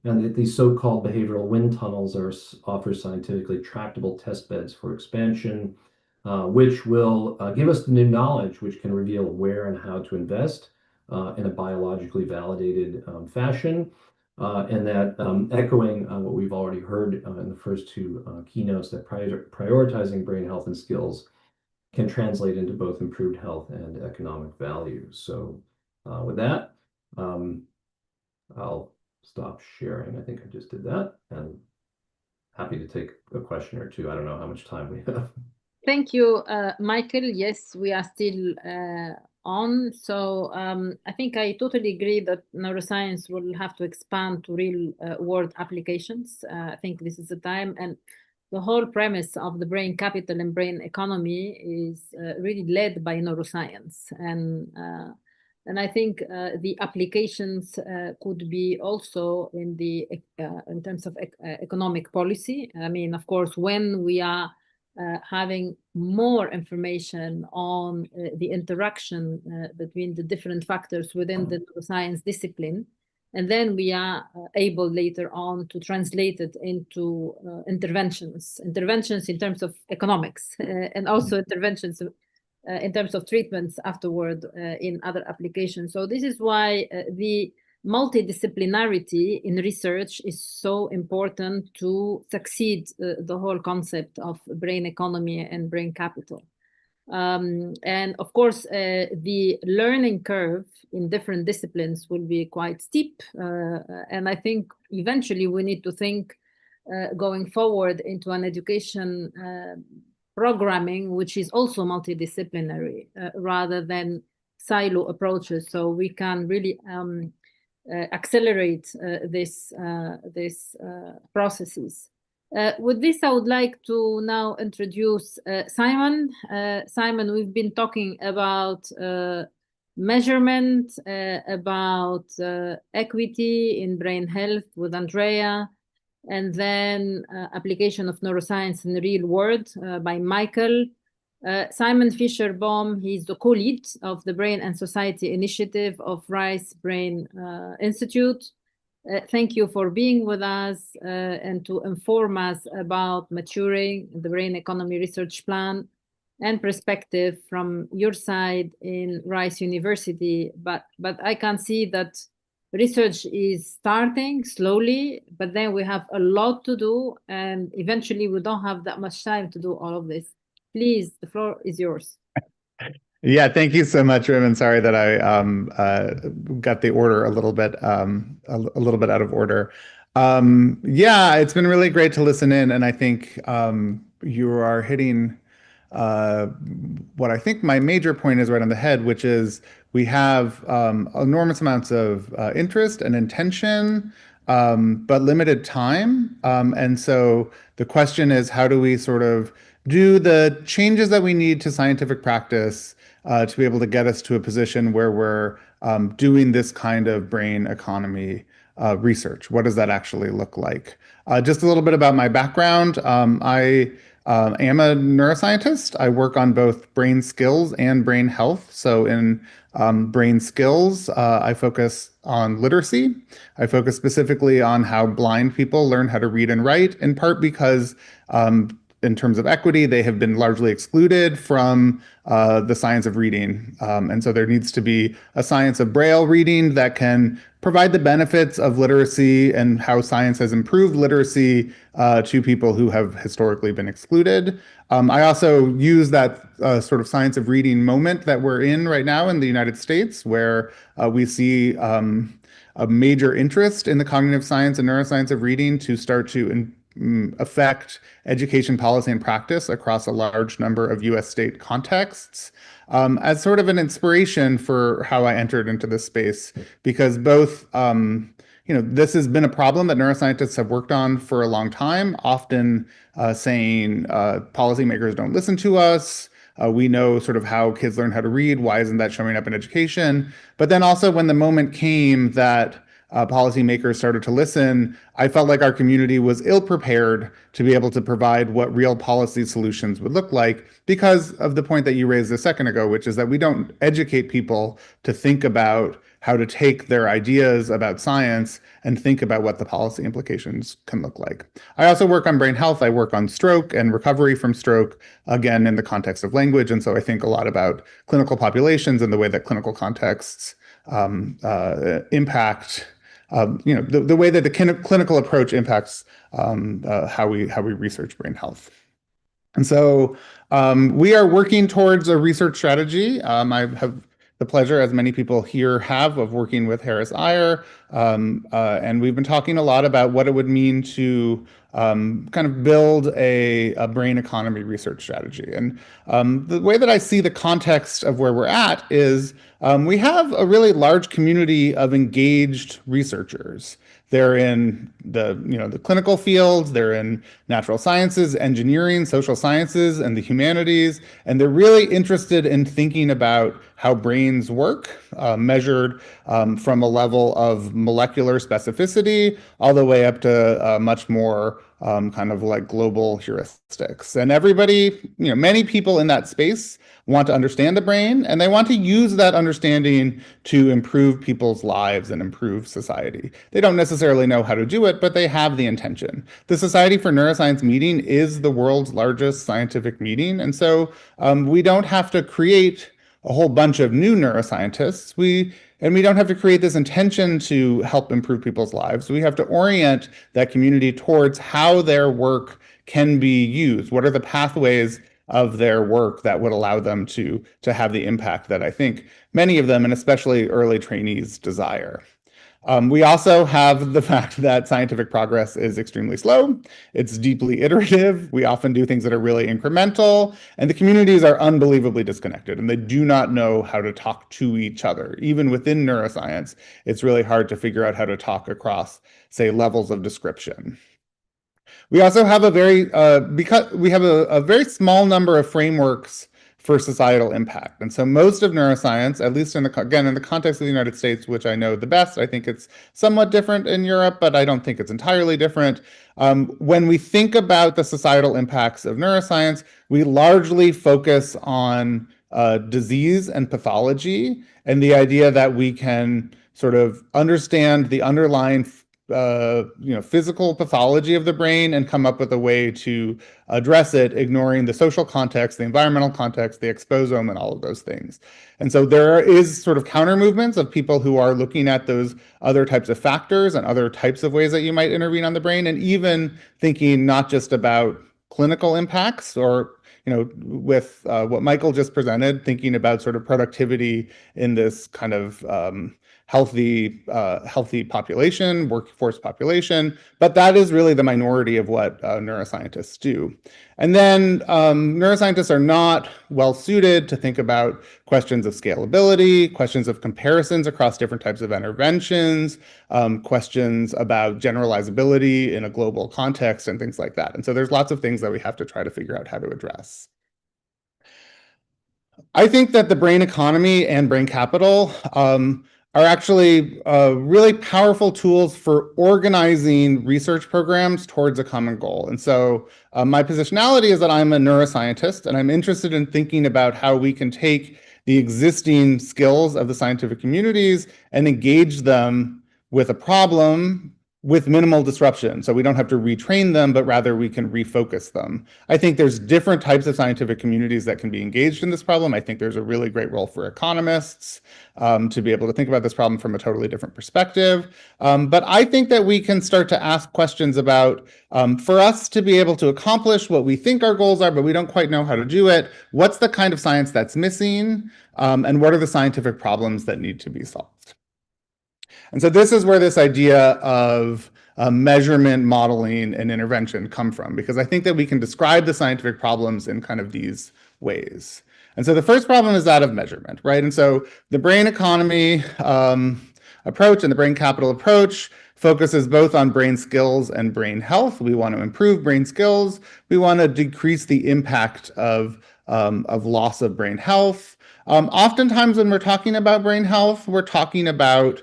C: and that these so-called behavioral wind tunnels offer scientifically tractable test beds for expansion, which will give us the new knowledge, which can reveal where and how to invest in a biologically validated fashion. And that echoing what we've already heard in the first two keynotes, that prioritizing brain health and skills can translate into both improved health and economic value. So with that, I'll stop sharing. I think I just did that, and happy to take a question or two. I don't know how much time we have.
A: Thank you, Michael. Yes, we are still on. So I think I totally agree that neuroscience will have to expand to real world applications. I think this is the time. And the whole premise of the brain capital and brain economy is really led by neuroscience. And I think the applications could be also in terms of economic policy. I mean, of course, when we are having more information on the interaction between the different factors within the neuroscience discipline, and then we are able later on to translate it into interventions in terms of economics, and also interventions in terms of treatments afterward in other applications. So this is why the multidisciplinarity in research is so important to succeed the whole concept of brain economy and brain capital. And of course, the learning curve in different disciplines will be quite steep. And I think eventually we need to think going forward into an education programming, which is also multidisciplinary rather than silo approaches. So we can really accelerate these processes. With this, I would like to now introduce Simon. Simon, we've been talking about measurement, about equity in brain health with Andrea, and then application of neuroscience in the real world by Michael. Simon Fisher-Bohm, he's the co-lead of the Brain and Society Initiative of Rice Brain Institute. Thank you for being with us and to inform us about maturing the Brain Economy Research Plan and perspective from your side in Rice University. But I can see that research is starting slowly, but then we have a lot to do, and eventually we don't have that much time to do all of this. Please, the floor is yours.
D: Yeah, thank you so much, Rim. And sorry that I got the order a little bit out of order. Yeah, it's been really great to listen in, and I think you are hitting what I think my major point is right on the head, which is we have enormous amounts of interest and intention, but limited time. And so the question is, how do we sort of do the changes that we need to scientific practice to be able to get us to a position where we're doing this kind of brain economy research? What does that actually look like? Just a little bit about my background. I am a neuroscientist. I work on both brain skills and brain health. So in brain skills, I focus on literacy. I focus specifically on how blind people learn how to read and write, in part because in terms of equity, they have been largely excluded from the science of reading. And so there needs to be a science of Braille reading that can provide the benefits of literacy and how science has improved literacy to people who have historically been excluded. I also use that sort of science of reading moment that we're in right now in the United States, where we see a major interest in the cognitive science and neuroscience of reading to start to affect education policy and practice across a large number of US state contexts, as sort of an inspiration for how I entered into this space, because both this has been a problem that neuroscientists have worked on for a long time, often saying policymakers don't listen to us. We know sort of how kids learn how to read. Why isn't that showing up in education? But then also when the moment came that policymakers started to listen, I felt like our community was ill-prepared to be able to provide what real policy solutions would look like because of the point that you raised a second ago, which is that we don't educate people to think about how to take their ideas about science and think about what the policy implications can look like. I also work on brain health. I work on stroke and recovery from stroke, again, in the context of language. And so I think a lot about clinical populations and the way that clinical contexts impact the way that the clinical approach impacts how we research brain health. And so we are working towards a research strategy. I have the pleasure, as many people here have, of working with Harris Iyer. And we've been talking a lot about what it would mean to kind of build a brain economy research strategy. And the way that I see the context of where we're at is we have a really large community of engaged researchers. They're in the clinical fields, they're in natural sciences, engineering, social sciences, and the humanities, and they're really interested in thinking about how brains work, measured from a level of molecular specificity all the way up to much more kind of like global heuristics. And everybody, many people in that space want to understand the brain, and they want to use that understanding to improve people's lives and improve society. They don't necessarily know how to do it, but they have the intention. The Society for Neuroscience meeting is the world's largest scientific meeting, and so we don't have to create a whole bunch of new neuroscientists. We don't have to create this intention to help improve people's lives. We have to orient that community towards how their work can be used. What are the pathways of their work that would allow them to have the impact that I think many of them, and especially early trainees, desire. We also have the fact that scientific progress is extremely slow. It's deeply iterative. We often do things that are really incremental, and the communities are unbelievably disconnected, and they do not know how to talk to each other. Even within neuroscience, it's really hard to figure out how to talk across, say, levels of description. We also have a very small number of frameworks for societal impact. And so most of neuroscience, at least in the context of the United States, which I know the best, I think it's somewhat different in Europe, but I don't think it's entirely different. When we think about the societal impacts of neuroscience, we largely focus on disease and pathology, and the idea that we can sort of understand the underlying physical pathology of the brain and come up with a way to address it, ignoring the social context, the environmental context, the exposome, and all of those things. And so there is sort of counter movements of people who are looking at those other types of factors and other types of ways that you might intervene on the brain, and even thinking not just about clinical impacts or with what Michael just presented, thinking about sort of productivity in this kind of healthy population, workforce population, but that is really the minority of what neuroscientists do. And then neuroscientists are not well suited to think about questions of scalability, questions of comparisons across different types of interventions, questions about generalizability in a global context and things like that. And so there's lots of things that we have to try to figure out how to address. I think that the brain economy and brain capital are actually really powerful tools for organizing research programs towards a common goal. And so my positionality is that I'm a neuroscientist, and I'm interested in thinking about how we can take the existing skills of the scientific communities and engage them with a problem with minimal disruption. So we don't have to retrain them, but rather we can refocus them. I think there's different types of scientific communities that can be engaged in this problem. I think there's a really great role for economists to be able to think about this problem from a totally different perspective. But I think that we can start to ask questions about, for us to be able to accomplish what we think our goals are, but we don't quite know how to do it, what's the kind of science that's missing, and what are the scientific problems that need to be solved? And so this is where this idea of measurement, modeling, and intervention come from, because I think that we can describe the scientific problems in kind of these ways. And so the first problem is that of measurement, right? And so the brain economy, approach. And the brain capital approach focuses both on brain skills and brain health. We want to improve brain skills. We want to decrease the impact of loss of brain health. Oftentimes when we're talking about brain health, we're talking about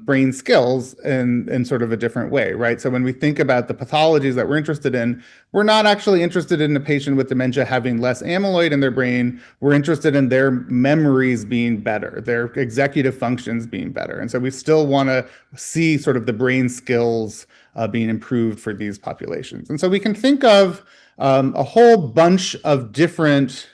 D: brain skills in sort of a different way, right? So when we think about the pathologies that we're interested in, we're not actually interested in a patient with dementia having less amyloid in their brain. We're interested in their memories being better, their executive functions being better. And so we still want to see sort of the brain skills being improved for these populations. And so we can think of a whole bunch of different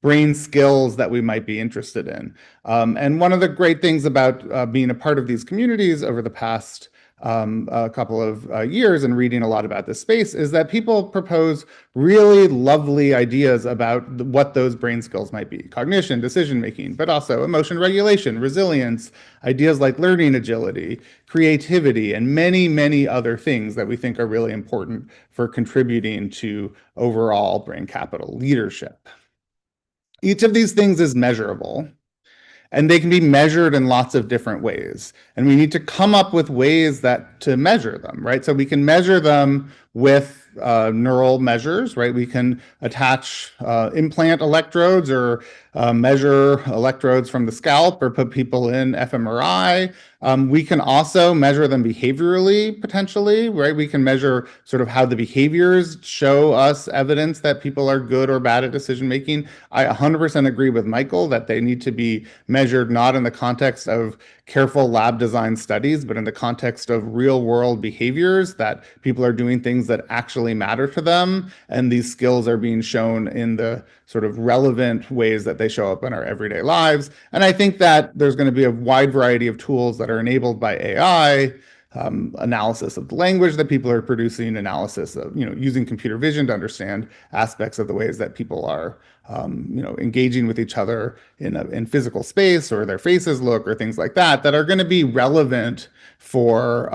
D: brain skills that we might be interested in. And one of the great things about being a part of these communities over the past a couple of years and reading a lot about this space is that people propose really lovely ideas about what those brain skills might be. Cognition, decision-making, but also emotion regulation, resilience, ideas like learning agility, creativity, and many, many other things that we think are really important for contributing to overall brain capital leadership. Each of these things is measurable, and they can be measured in lots of different ways. And we need to come up with ways to measure them, right? So we can measure them with neural measures, right? We can attach implant electrodes or measure electrodes from the scalp or put people in fMRI. We can also measure them behaviorally, potentially, right? We can measure sort of how the behaviors show us evidence that people are good or bad at decision-making. I 100% agree with Michael that they need to be measured not in the context of careful lab design studies, but in the context of real-world behaviors, that people are doing things that actually matter to them, and these skills are being shown in the sort of relevant ways that they show up in our everyday lives. And I think that there's going to be a wide variety of tools that are enabled by AI, analysis of the language that people are producing, analysis of, using computer vision to understand aspects of the ways that people are, engaging with each other in physical space, or their faces look, or things like that, that are going to be relevant for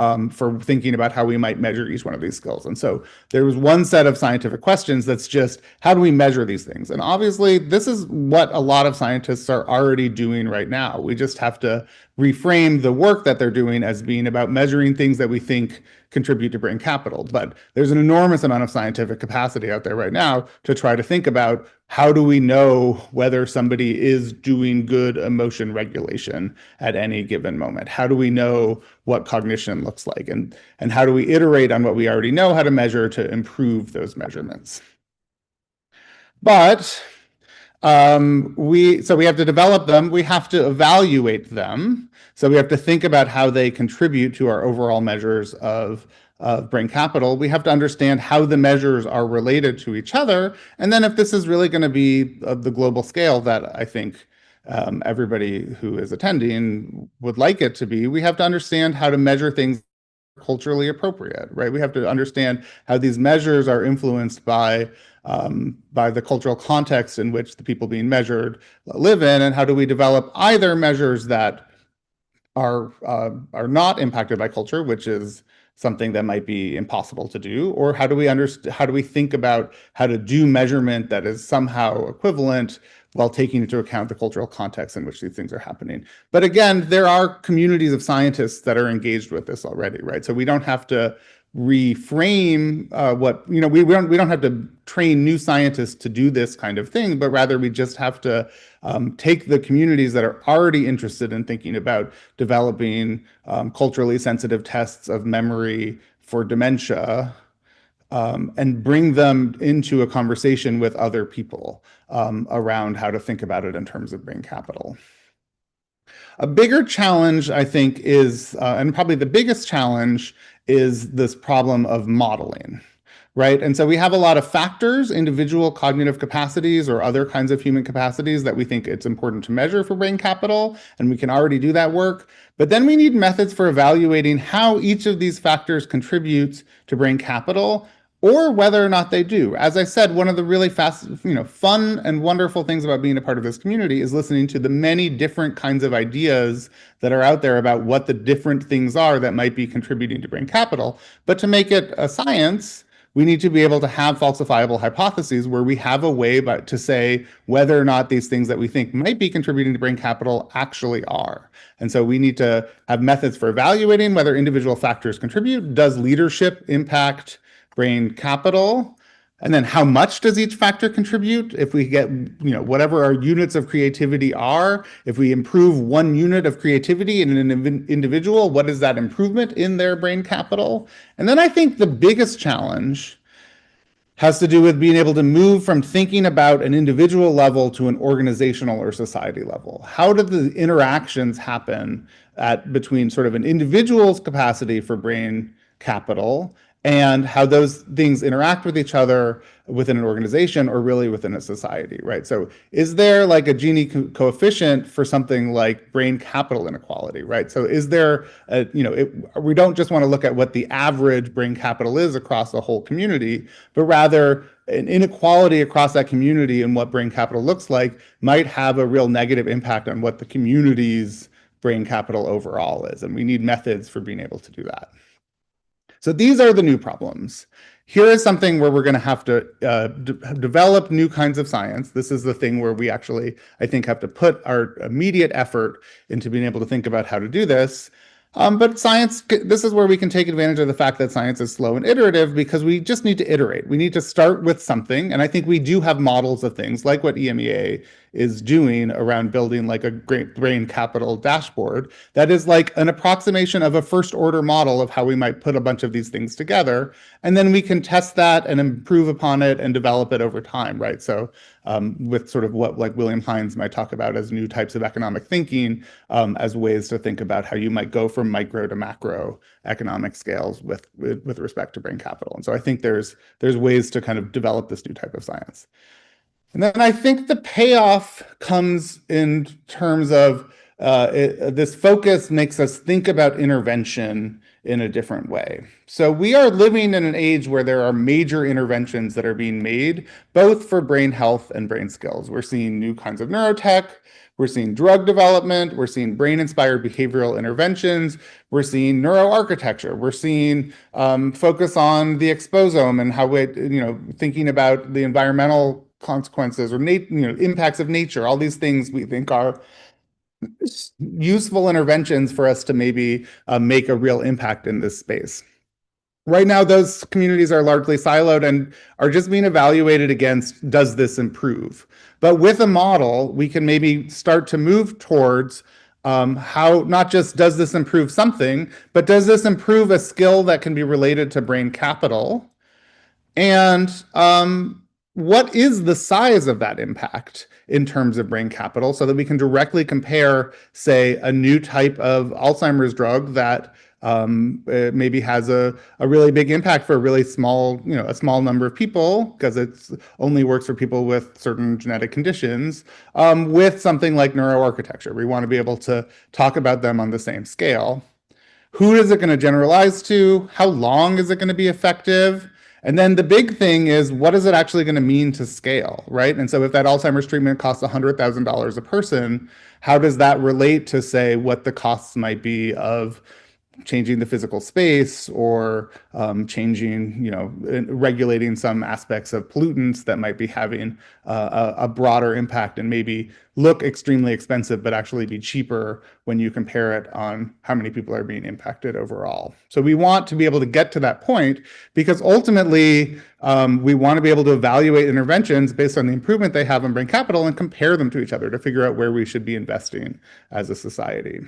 D: thinking about how we might measure each one of these skills. And so there was one set of scientific questions that's just, how do we measure these things? And obviously, this is what a lot of scientists are already doing right now. We just have to reframe the work that they're doing as being about measuring things that we think contribute to brain capital. But there's an enormous amount of scientific capacity out there right now to try to think about, how do we know whether somebody is doing good emotion regulation at any given moment? How do we know what cognition looks like? And how do we iterate on what we already know how to measure to improve those measurements? But we have to develop them, we have to evaluate them. So we have to think about how they contribute to our overall measures of brain capital. We have to understand how the measures are related to each other. And then if this is really going to be of the global scale that I think everybody who is attending would like it to be, we have to understand how to measure things culturally appropriate, right? We have to understand how these measures are influenced by the cultural context in which the people being measured live in, and how do we develop either measures that are not impacted by culture, which is something that might be impossible to do, or how do we think about how to do measurement that is somehow equivalent while taking into account the cultural context in which these things are happening. But again, there are communities of scientists that are engaged with this already, right? So we don't have to reframe we don't have to train new scientists to do this kind of thing, but rather we just have to take the communities that are already interested in thinking about developing culturally sensitive tests of memory for dementia, and bring them into a conversation with other people around how to think about it in terms of brain capital. A bigger challenge, I think, is, and probably the biggest challenge, is this problem of modeling, right? And so we have a lot of factors, individual cognitive capacities or other kinds of human capacities that we think it's important to measure for brain capital, and we can already do that work. But then we need methods for evaluating how each of these factors contributes to brain capital, or whether or not they do. As I said, one of the really fun and wonderful things about being a part of this community is listening to the many different kinds of ideas that are out there about what the different things are that might be contributing to brain capital. But to make it a science, we need to be able to have falsifiable hypotheses where we have a way to say whether or not these things that we think might be contributing to brain capital actually are. And so we need to have methods for evaluating whether individual factors contribute. Does leadership impact brain capital? And then how much does each factor contribute? If we get, whatever our units of creativity are, if we improve 1 unit of creativity in an individual, what is that improvement in their brain capital? And then I think the biggest challenge has to do with being able to move from thinking about an individual level to an organizational or society level. How do the interactions happen between sort of an individual's capacity for brain capital and how those things interact with each other within an organization or really within a society, right? So is there like a Gini coefficient for something like brain capital inequality, right? So is there, we don't just want to look at what the average brain capital is across the whole community, but rather an inequality across that community and what brain capital looks like might have a real negative impact on what the community's brain capital overall is. And we need methods for being able to do that. So these are the new problems. Here is something where we're going to have to develop new kinds of science. This is the thing where we actually, I think, have to put our immediate effort into being able to think about how to do this. But science, this is where we can take advantage of the fact that science is slow and iterative because we just need to iterate. We need to start with something. And I think we do have models of things like what EMEA is doing around building like a great brain capital dashboard that is like an approximation of a first order model of how we might put a bunch of these things together. And then we can test that and improve upon it and develop it over time, right? So with sort of what like William Hines might talk about as new types of economic thinking, as ways to think about how you might go from micro to macro economic scales with respect to brain capital. And so I think there's ways to kind of develop this new type of science. And then I think the payoff comes in terms of this focus makes us think about intervention in a different way. So we are living in an age where there are major interventions that are being made, both for brain health and brain skills. We're seeing new kinds of neurotech, we're seeing drug development, we're seeing brain-inspired behavioral interventions, we're seeing neuroarchitecture, we're seeing focus on the exposome and how it, thinking about the environmental consequences or impacts of nature. All these things we think are useful interventions for us to maybe make a real impact in this space. Right now, those communities are largely siloed and are just being evaluated against, does this improve? But with a model, we can maybe start to move towards how not just does this improve something, but does this improve a skill that can be related to brain capital? And what is the size of that impact in terms of brain capital so that we can directly compare, say, a new type of Alzheimer's drug that maybe has a really big impact for a really small, a small number of people because it only works for people with certain genetic conditions, with something like neuroarchitecture. We want to be able to talk about them on the same scale. Who is it going to generalize to? How long is it going to be effective? And then the big thing is, what is it actually going to mean to scale, right? And so if that Alzheimer's treatment costs $100,000 a person, how does that relate to, say, what the costs might be of changing the physical space or changing, regulating some aspects of pollutants that might be having a broader impact and maybe look extremely expensive, but actually be cheaper when you compare it on how many people are being impacted overall. So we want to be able to get to that point because ultimately we want to be able to evaluate interventions based on the improvement they have in brain capital and compare them to each other to figure out where we should be investing as a society.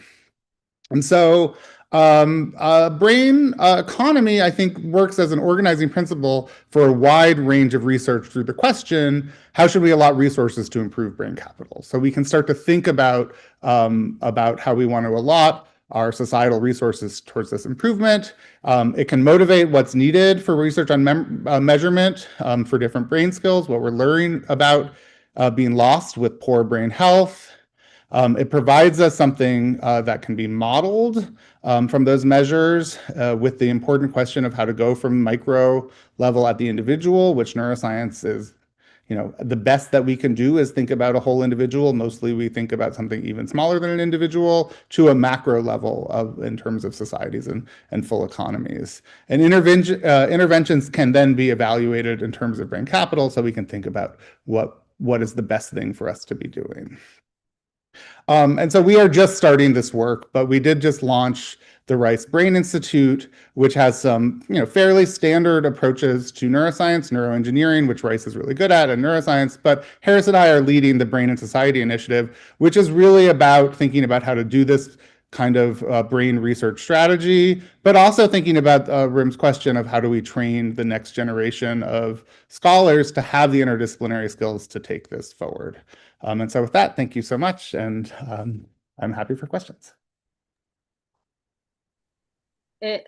D: And so brain economy, I think, works as an organizing principle for a wide range of research through the question, how should we allot resources to improve brain capital? So we can start to think about how we want to allot our societal resources towards this improvement. It can motivate what's needed for research on measurement for different brain skills, what we're learning about being lost with poor brain health. It provides us something that can be modeled from those measures with the important question of how to go from micro level at the individual, which neuroscience is the best that we can do is think about a whole individual. Mostly we think about something even smaller than an individual to a macro level in terms of societies and full economies. And interventions can then be evaluated in terms of brain capital, so we can think about what is the best thing for us to be doing. And so we are just starting this work, but we did just launch the Rice Brain Institute, which has some fairly standard approaches to neuroscience, neuroengineering, which Rice is really good at, and neuroscience. But Harris and I are leading the Brain and Society Initiative, which is really about thinking about how to do this kind of brain research strategy, but also thinking about Rim's question of how do we train the next generation of scholars to have the interdisciplinary skills to take this forward. And so with that, thank you so much, and I'm happy for questions.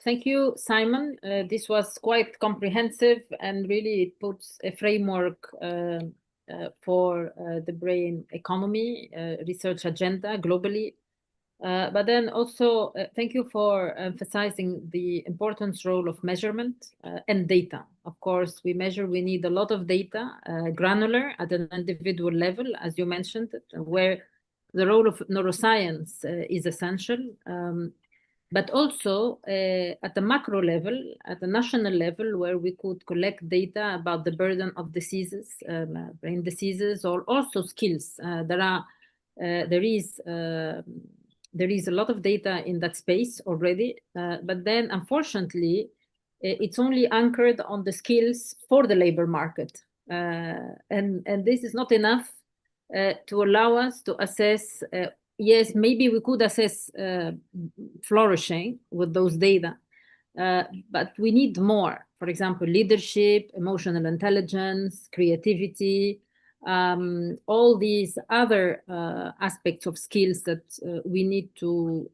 A: Thank you, Simon. This was quite comprehensive, and really it puts a framework for the brain economy research agenda globally. But then also, thank you for emphasizing the important role of measurement and data. Of course, we need a lot of data, granular at an individual level, as you mentioned, where the role of neuroscience is essential. But also at the macro level, at the national level, where we could collect data about the burden of diseases, brain diseases, or also skills. There is a lot of data in that space already, but then unfortunately, it's only anchored on the skills for the labor market. And this is not enough to allow us to assess, yes, maybe we could assess flourishing with those data, but we need more. For example, leadership, emotional intelligence, creativity, all these other aspects of skills that we need to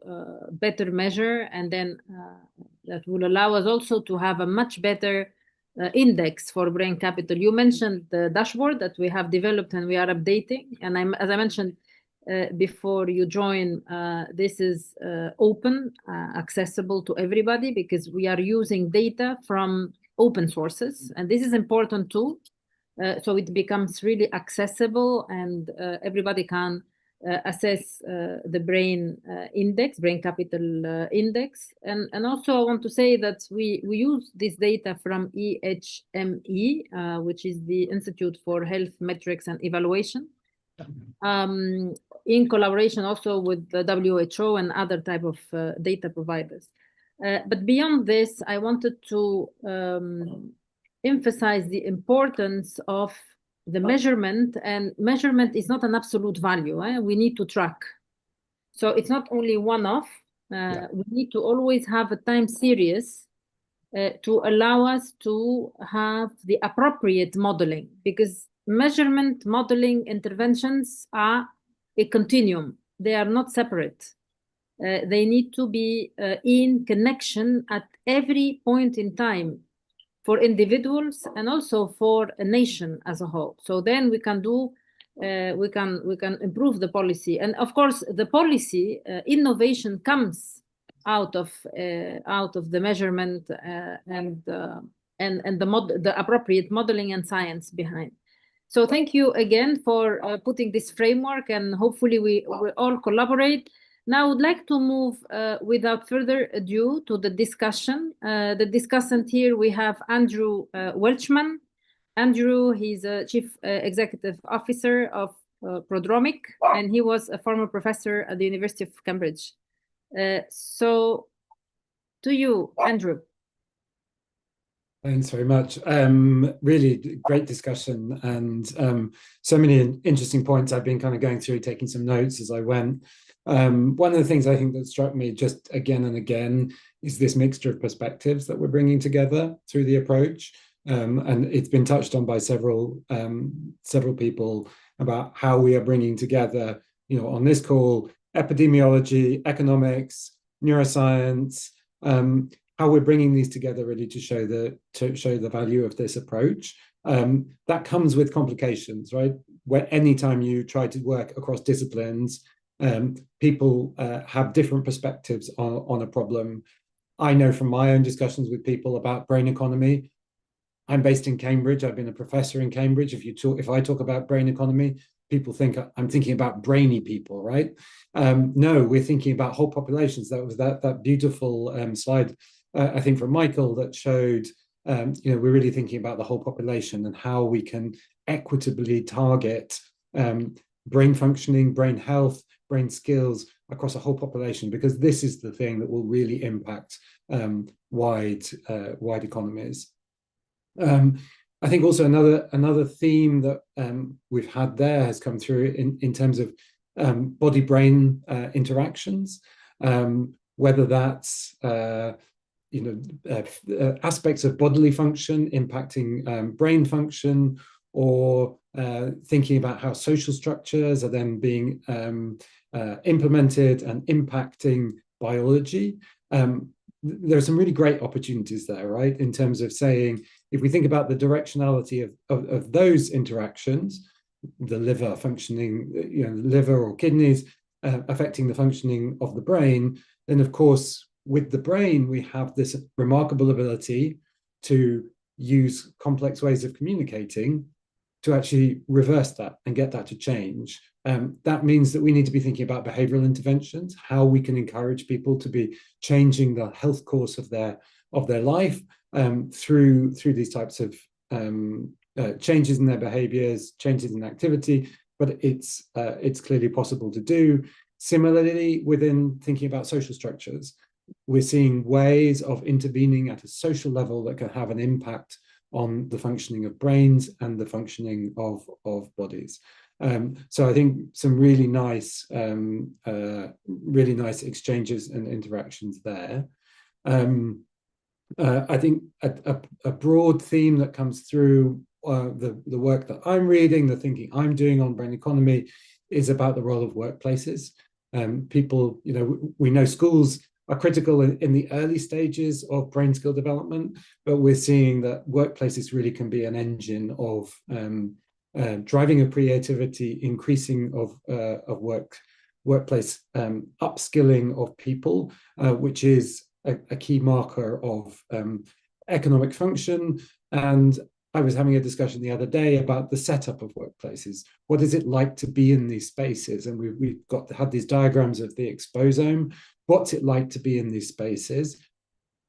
A: better measure, and then that will allow us also to have a much better index for brain capital. You mentioned the dashboard that we have developed and we are updating, and as I mentioned before you join, this is open, accessible to everybody, because we are using data from open sources, and this is important too. So it becomes really accessible, and everybody can assess the brain index, brain capital index. And also I want to say that we use this data from EMEA, which is the Institute for Health Metrics and Evaluation, in collaboration also with the WHO and other type of data providers. But beyond this, I wanted to emphasize the importance of the measurement, and measurement is not an absolute value. We need to track. So it's not only one-off. We need to always have a time series to allow us to have the appropriate modeling, because measurement, modeling, interventions are a continuum. They are not separate. They need to be in connection at every point in time, for individuals and also for a nation as a whole. So then we can do, we can improve the policy. And of course, the policy innovation comes out of the measurement and the appropriate modeling and science behind. So thank you again for putting this framework, and hopefully we all collaborate. Now I would like to move without further ado to the discussion. The discussant here, we have Andrew Welchman. Andrew, he's a Chief Executive Officer of Prodromic, and he was a former professor at the University of Cambridge. So to you, Andrew.
E: Thanks very much. Really great discussion, and so many interesting points. I've been kind of going through, taking some notes as I went. One of the things I think that struck me just again and again is this mixture of perspectives that we're bringing together through the approach. And it's been touched on by several people about how we are bringing together, on this call, epidemiology, economics, neuroscience, how we're bringing these together really to show the value of this approach. That comes with complications, right? Where anytime you try to work across disciplines, people have different perspectives on a problem. I know from my own discussions with people about brain economy, I'm based in Cambridge. I've been a professor in Cambridge. If I talk about brain economy, people think I'm thinking about brainy people, right? No, we're thinking about whole populations. That was that beautiful slide, I think, from Michael that showed, we're really thinking about the whole population and how we can equitably target brain functioning, brain health, brain skills across a whole population, because this is the thing that will really impact wide economies. I think also another theme that we've had there has come through in terms of body-brain interactions, whether that's aspects of bodily function impacting brain function, or thinking about how social structures are then being implemented and impacting biology. There are some really great opportunities there, right? In terms of saying, if we think about the directionality of those interactions, the liver functioning, liver or kidneys affecting the functioning of the brain, then of course, with the brain, we have this remarkable ability to use complex ways of communicating to actually reverse that and get that to change. That means that we need to be thinking about behavioral interventions, how we can encourage people to be changing the health course of their life through these types of changes in their behaviors, changes in activity, but it's clearly possible to do. Similarly, within thinking about social structures, we're seeing ways of intervening at a social level that can have an impact on the functioning of brains and the functioning of bodies. So I think some really nice exchanges and interactions there. I think a broad theme that comes through the work that I'm reading, the thinking I'm doing on brain economy, is about the role of workplaces. People, we know schools are critical in the early stages of brain skill development, but we're seeing that workplaces really can be an engine of driving of creativity, increasing of workplace upskilling of people, which is a key marker of economic function. And I was having a discussion the other day about the setup of workplaces. What is it like to be in these spaces? And we've had these diagrams of the exposome. What's it like to be in these spaces?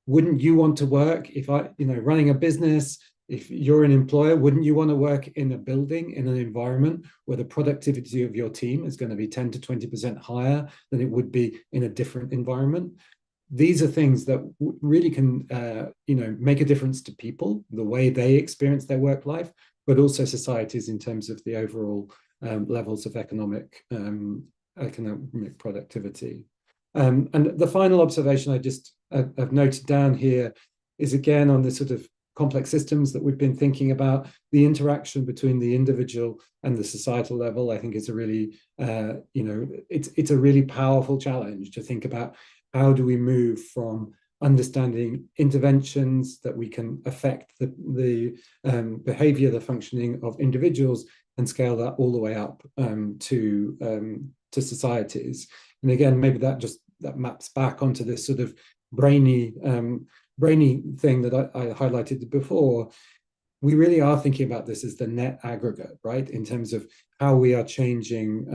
E: Wouldn't you want to work if running a business, if you're an employer, wouldn't you want to work in a building, in an environment where the productivity of your team is going to be 10 to 20% higher than it would be in a different environment? These are things that really can, make a difference to people, the way they experience their work life, but also societies in terms of the overall levels of economic productivity. And the final observation I've noted down here is again on this sort of complex systems that we've been thinking about. The interaction between the individual and the societal level, I think, is a really, it's a really powerful challenge to think about. How do we move from understanding interventions that we can affect the behavior, the functioning of individuals, and scale that all the way up to societies? And again, maybe that maps back onto this sort of brainy thing that I highlighted before. We really are thinking about this as the net aggregate, right? In terms of how we are changing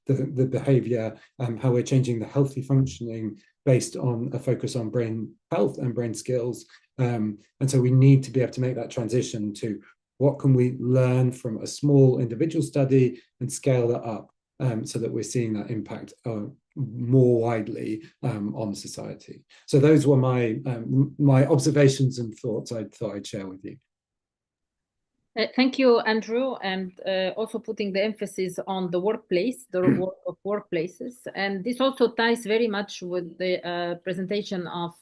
E: the behavior, how we're changing the healthy functioning based on a focus on brain health and brain skills. And so we need to be able to make that transition to what can we learn from a small individual study and scale that up so that we're seeing that impact more widely on society. So those were my observations and thoughts I thought I'd share with you.
A: Thank you, Andrew, and also putting the emphasis on the workplace, the work of workplaces. And this also ties very much with the presentation of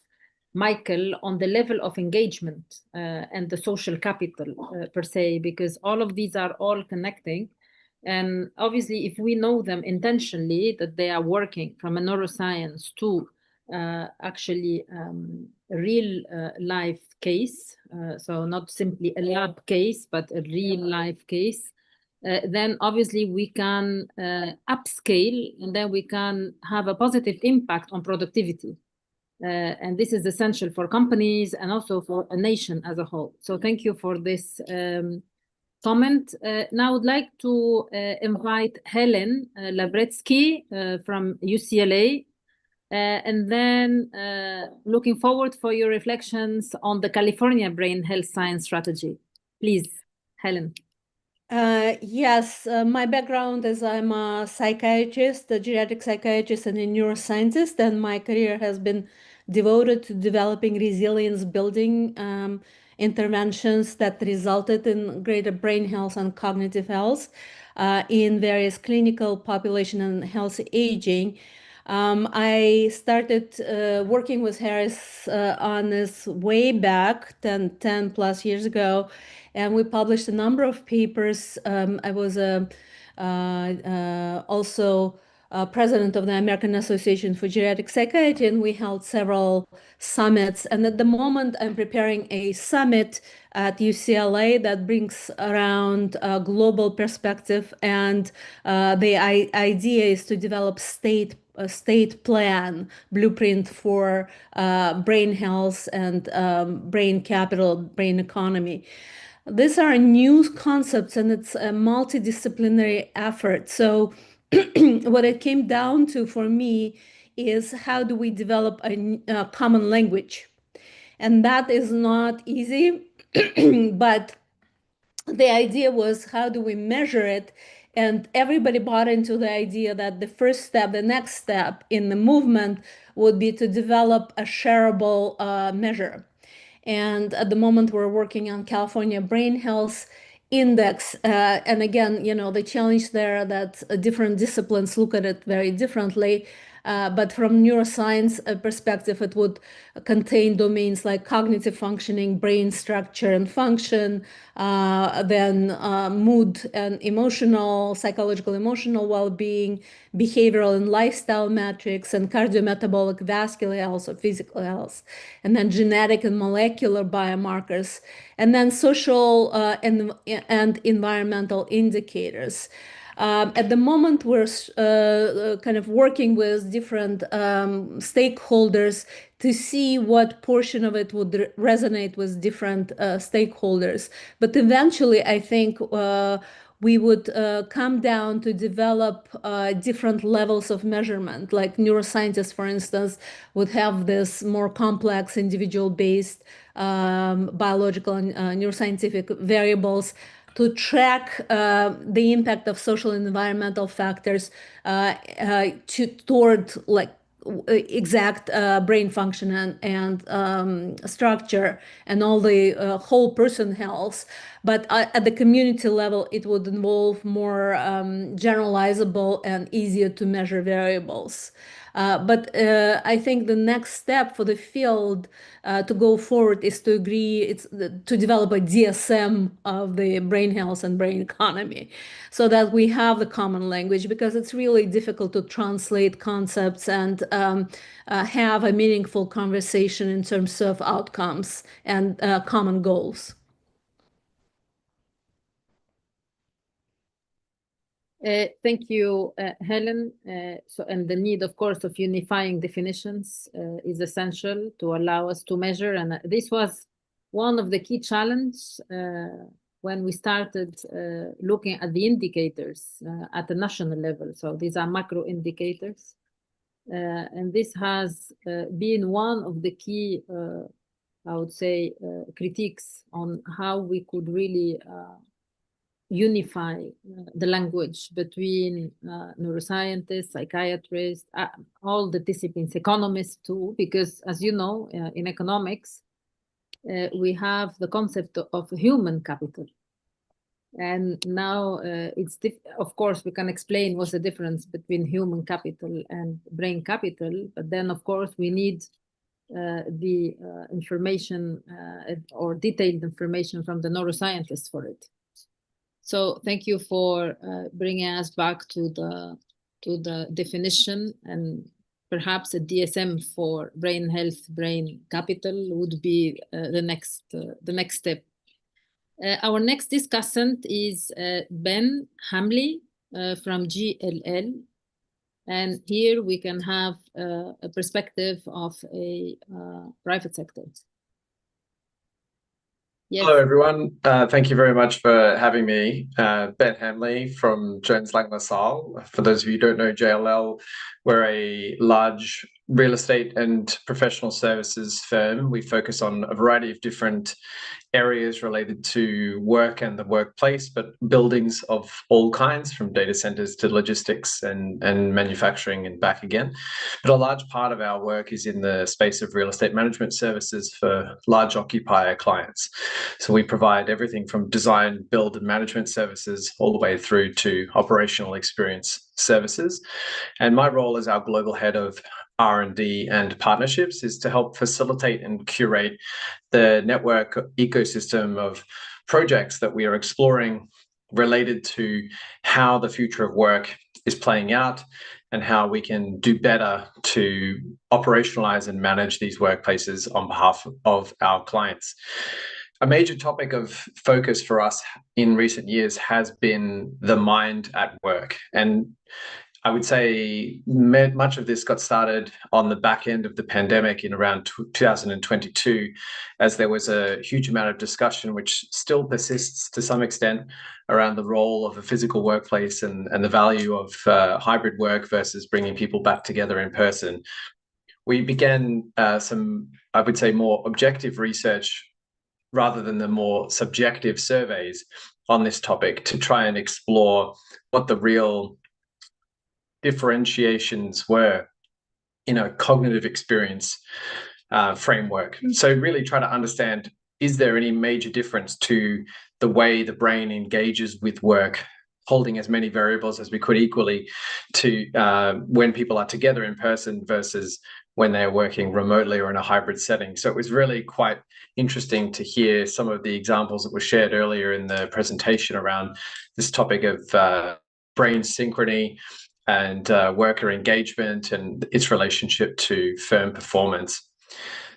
A: Michael on the level of engagement and the social capital per se, because all of these are all connecting. And obviously, if we know them intentionally, that they are working from a neuroscience to actually a real life case, so not simply a lab case, but a real life case, then obviously we can upscale, and then we can have a positive impact on productivity. And this is essential for companies and also for a nation as a whole. So thank you for this comment. Now I would like to invite Helen Lavretsky from UCLA. And then looking forward for your reflections on the California Brain Health Science Strategy. Please, Helen.
F: Yes, my background is I'm a psychiatrist, a geriatric psychiatrist and a neuroscientist, and my career has been devoted to developing resilience building interventions that resulted in greater brain health and cognitive health in various clinical population and health aging. I started working with Harris on this way back 10 plus years ago, and we published a number of papers. I was also president of the American Association for Geriatric Psychiatry, and we held several summits. And at the moment, I'm preparing a summit at UCLA that brings around a global perspective, and the idea is to develop a state plan blueprint for brain health and brain capital, brain economy. These are new concepts, and it's a multidisciplinary effort. So what it came down to for me is how do we develop a common language? And that is not easy, but the idea was how do we measure it? And everybody bought into the idea that the first step, the next step in the movement would be to develop a shareable measure. And at the moment, we're working on California Brain Health Index. And again, the challenge there that different disciplines look at it very differently. But from neuroscience perspective, it would contain domains like cognitive functioning, brain structure and function, then mood and psychological emotional well-being, behavioral and lifestyle metrics, and cardiometabolic vascular health or physical health, and then genetic and molecular biomarkers, and then social and environmental indicators. At the moment, we're kind of working with different stakeholders to see what portion of it would resonate with different stakeholders. But eventually, I think we would come down to develop different levels of measurement. Like neuroscientists, for instance, would have this more complex individual-based biological and neuroscientific variables to track the impact of social and environmental factors toward like exact brain function and structure and all the whole person health. But at the community level, it would involve more generalizable and easier to measure variables. But I think the next step for the field to go forward is to agree to develop a DSM of the brain health and brain economy so that we have the common language, because it's really difficult to translate concepts and have a meaningful conversation in terms of outcomes and common goals.
A: Thank you, Helen. And the need, of course, of unifying definitions is essential to allow us to measure. And this was one of the key challenges when we started looking at the indicators at the national level. So these are macro indicators. And this has been one of the key, I would say, critiques on how we could really unify the language between neuroscientists, psychiatrists, all the disciplines, economists too, because as you know, in economics, we have the concept of human capital. And now of course, we can explain what's the difference between human capital and brain capital, but then of course we need the information or detailed information from the neuroscientists for it. So thank you for bringing us back to the definition, and perhaps a DSM for brain health, brain capital would be the next step. Our next discussant is Ben Hamley from GLL. And here we can have a perspective of a private sector. Yes.
G: Hello, everyone. Thank you very much for having me. Ben Hamley from Jones Lang LaSalle. For those of you who don't know JLL, we're a large real estate and professional services firm. We focus on a variety of different areas related to work and the workplace, but buildings of all kinds, from data centers to logistics and manufacturing and back again. But a large part of our work is in the space of real estate management services for large occupier clients. So we provide everything from design, build, and management services all the way through to operational experience services. And my role as our global head of R&D and partnerships is to help facilitate and curate the network ecosystem of projects that we are exploring related to how the future of work is playing out and how we can do better to operationalize and manage these workplaces on behalf of our clients. A major topic of focus for us in recent years has been the mind at work. And I would say much of this got started on the back end of the pandemic in around 2022, as there was a huge amount of discussion, which still persists to some extent, around the role of a physical workplace and the value of hybrid work versus bringing people back together in person. We began some, I would say, more objective research rather than the more subjective surveys on this topic to try and explore what the real differentiations were in a cognitive experience framework. So really try to understand, is there any major difference to the way the brain engages with work, holding as many variables as we could equally to when people are together in person versus when they're working remotely or in a hybrid setting. So it was really quite interesting to hear some of the examples that were shared earlier in the presentation around this topic of brain synchrony and worker engagement and its relationship to firm performance.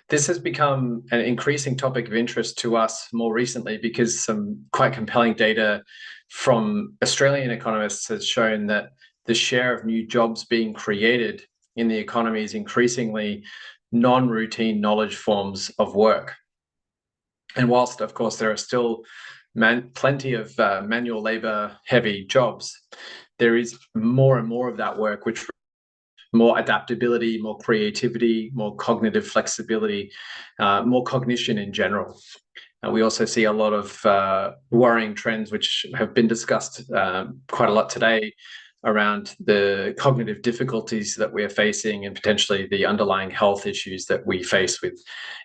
G: This has become an increasing topic of interest to us more recently because some quite compelling data from Australian economists has shown that the share of new jobs being created in the economy is increasingly non-routine knowledge forms of work. And whilst, of course, there are still plenty of manual labor heavy jobs, there is more and more of that work which more adaptability, more creativity, more cognitive flexibility, more cognition in general. And we also see a lot of worrying trends which have been discussed quite a lot today around the cognitive difficulties that we're facing and potentially the underlying health issues that we face with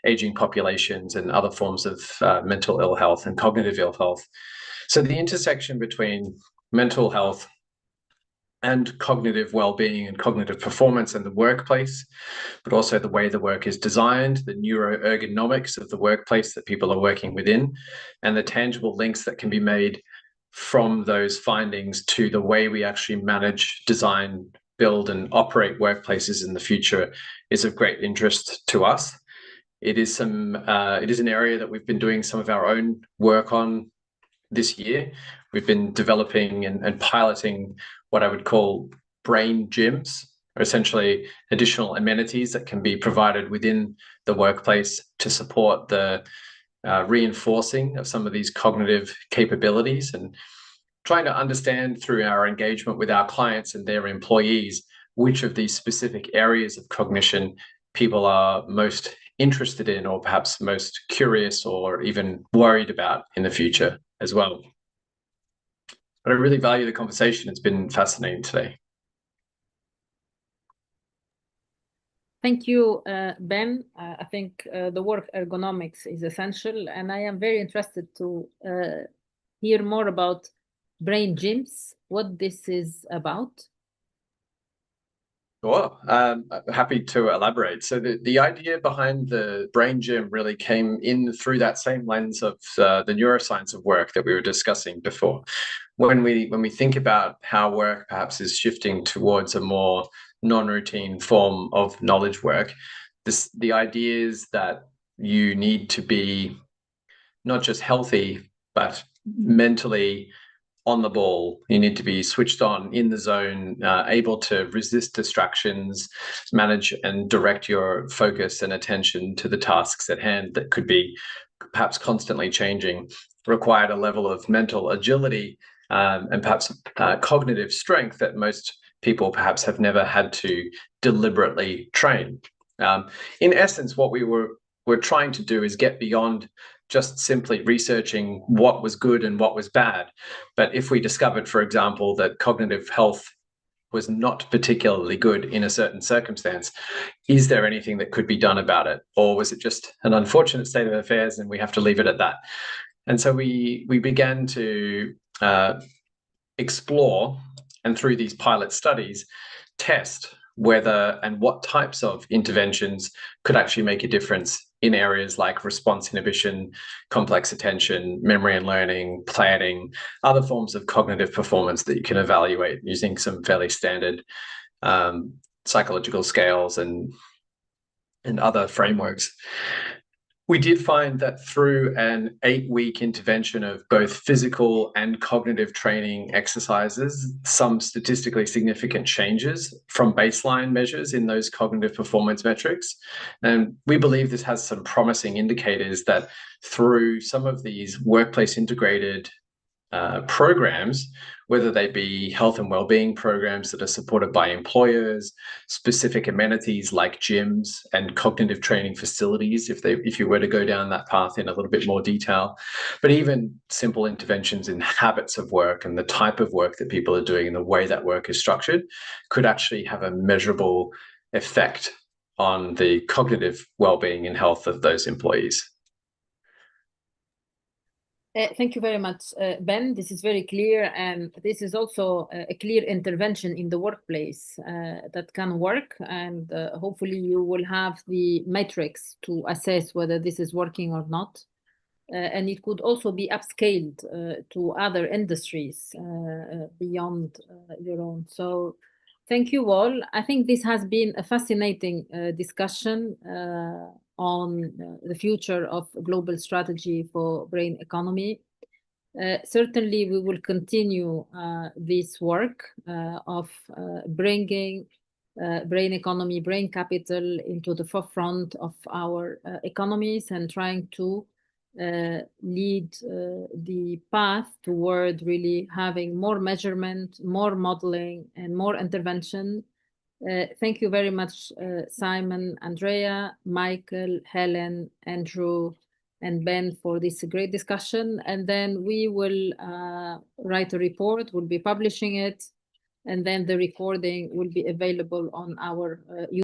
G: aging populations and other forms of mental ill health and cognitive ill health. So the intersection between mental health and cognitive well-being and cognitive performance in the workplace, but also the way the work is designed, the neuroergonomics of the workplace that people are working within, and the tangible links that can be made from those findings to the way we actually manage, design, build, and operate workplaces in the future is of great interest to us. It is an area that we've been doing some of our own work on this year. We've been developing and piloting what I would call brain gyms, or essentially additional amenities that can be provided within the workplace to support the reinforcing of some of these cognitive capabilities, and trying to understand through our engagement with our clients and their employees which of these specific areas of cognition people are most interested in, or perhaps most curious or even worried about in the future as well. But I really value the conversation. It's been fascinating today.
A: Thank you, Ben. I think the work ergonomics is essential, and I am very interested to hear more about brain gyms, what this is about.
G: Sure, happy to elaborate. So the idea behind the brain gym really came in through that same lens of the neuroscience of work that we were discussing before. When we think about how work perhaps is shifting towards a more non-routine form of knowledge work, the idea is that you need to be not just healthy, but mentally on the ball. You need to be switched on, in the zone, able to resist distractions, manage and direct your focus and attention to the tasks at hand that could be perhaps constantly changing, required a level of mental agility and perhaps cognitive strength that most people perhaps have never had to deliberately train. In essence, what we're trying to do is get beyond just simply researching what was good and what was bad. But if we discovered, for example, that cognitive health was not particularly good in a certain circumstance, is there anything that could be done about it? Or was it just an unfortunate state of affairs and we have to leave it at that? And so we began to explore, and through these pilot studies, test whether and what types of interventions could actually make a difference in areas like response inhibition, complex attention, memory and learning, planning, other forms of cognitive performance that you can evaluate using some fairly standard psychological scales and other frameworks. We did find that through an 8-week intervention of both physical and cognitive training exercises, some statistically significant changes from baseline measures in those cognitive performance metrics. And we believe this has some promising indicators that through some of these workplace integrated programs, whether they be health and well-being programs that are supported by employers, specific amenities like gyms and cognitive training facilities, if you were to go down that path in a little bit more detail, but even simple interventions in habits of work and the type of work that people are doing and the way that work is structured, could actually have a measurable effect on the cognitive well-being and health of those employees.
A: Thank you very much, Ben. This is very clear, and this is also a clear intervention in the workplace that can work, and hopefully you will have the metrics to assess whether this is working or not. And it could also be upscaled to other industries beyond your own. So thank you all. I think this has been a fascinating discussion on the future of global strategy for brain economy. Certainly, we will continue this work of bringing brain economy, brain capital into the forefront of our economies and trying to lead the path toward really having more measurement, more modeling, and more intervention. Thank you very much, Simon, Andrea, Michael, Helen, Andrew, and Ben for this great discussion. And then we will write a report, we'll be publishing it, and then the recording will be available on our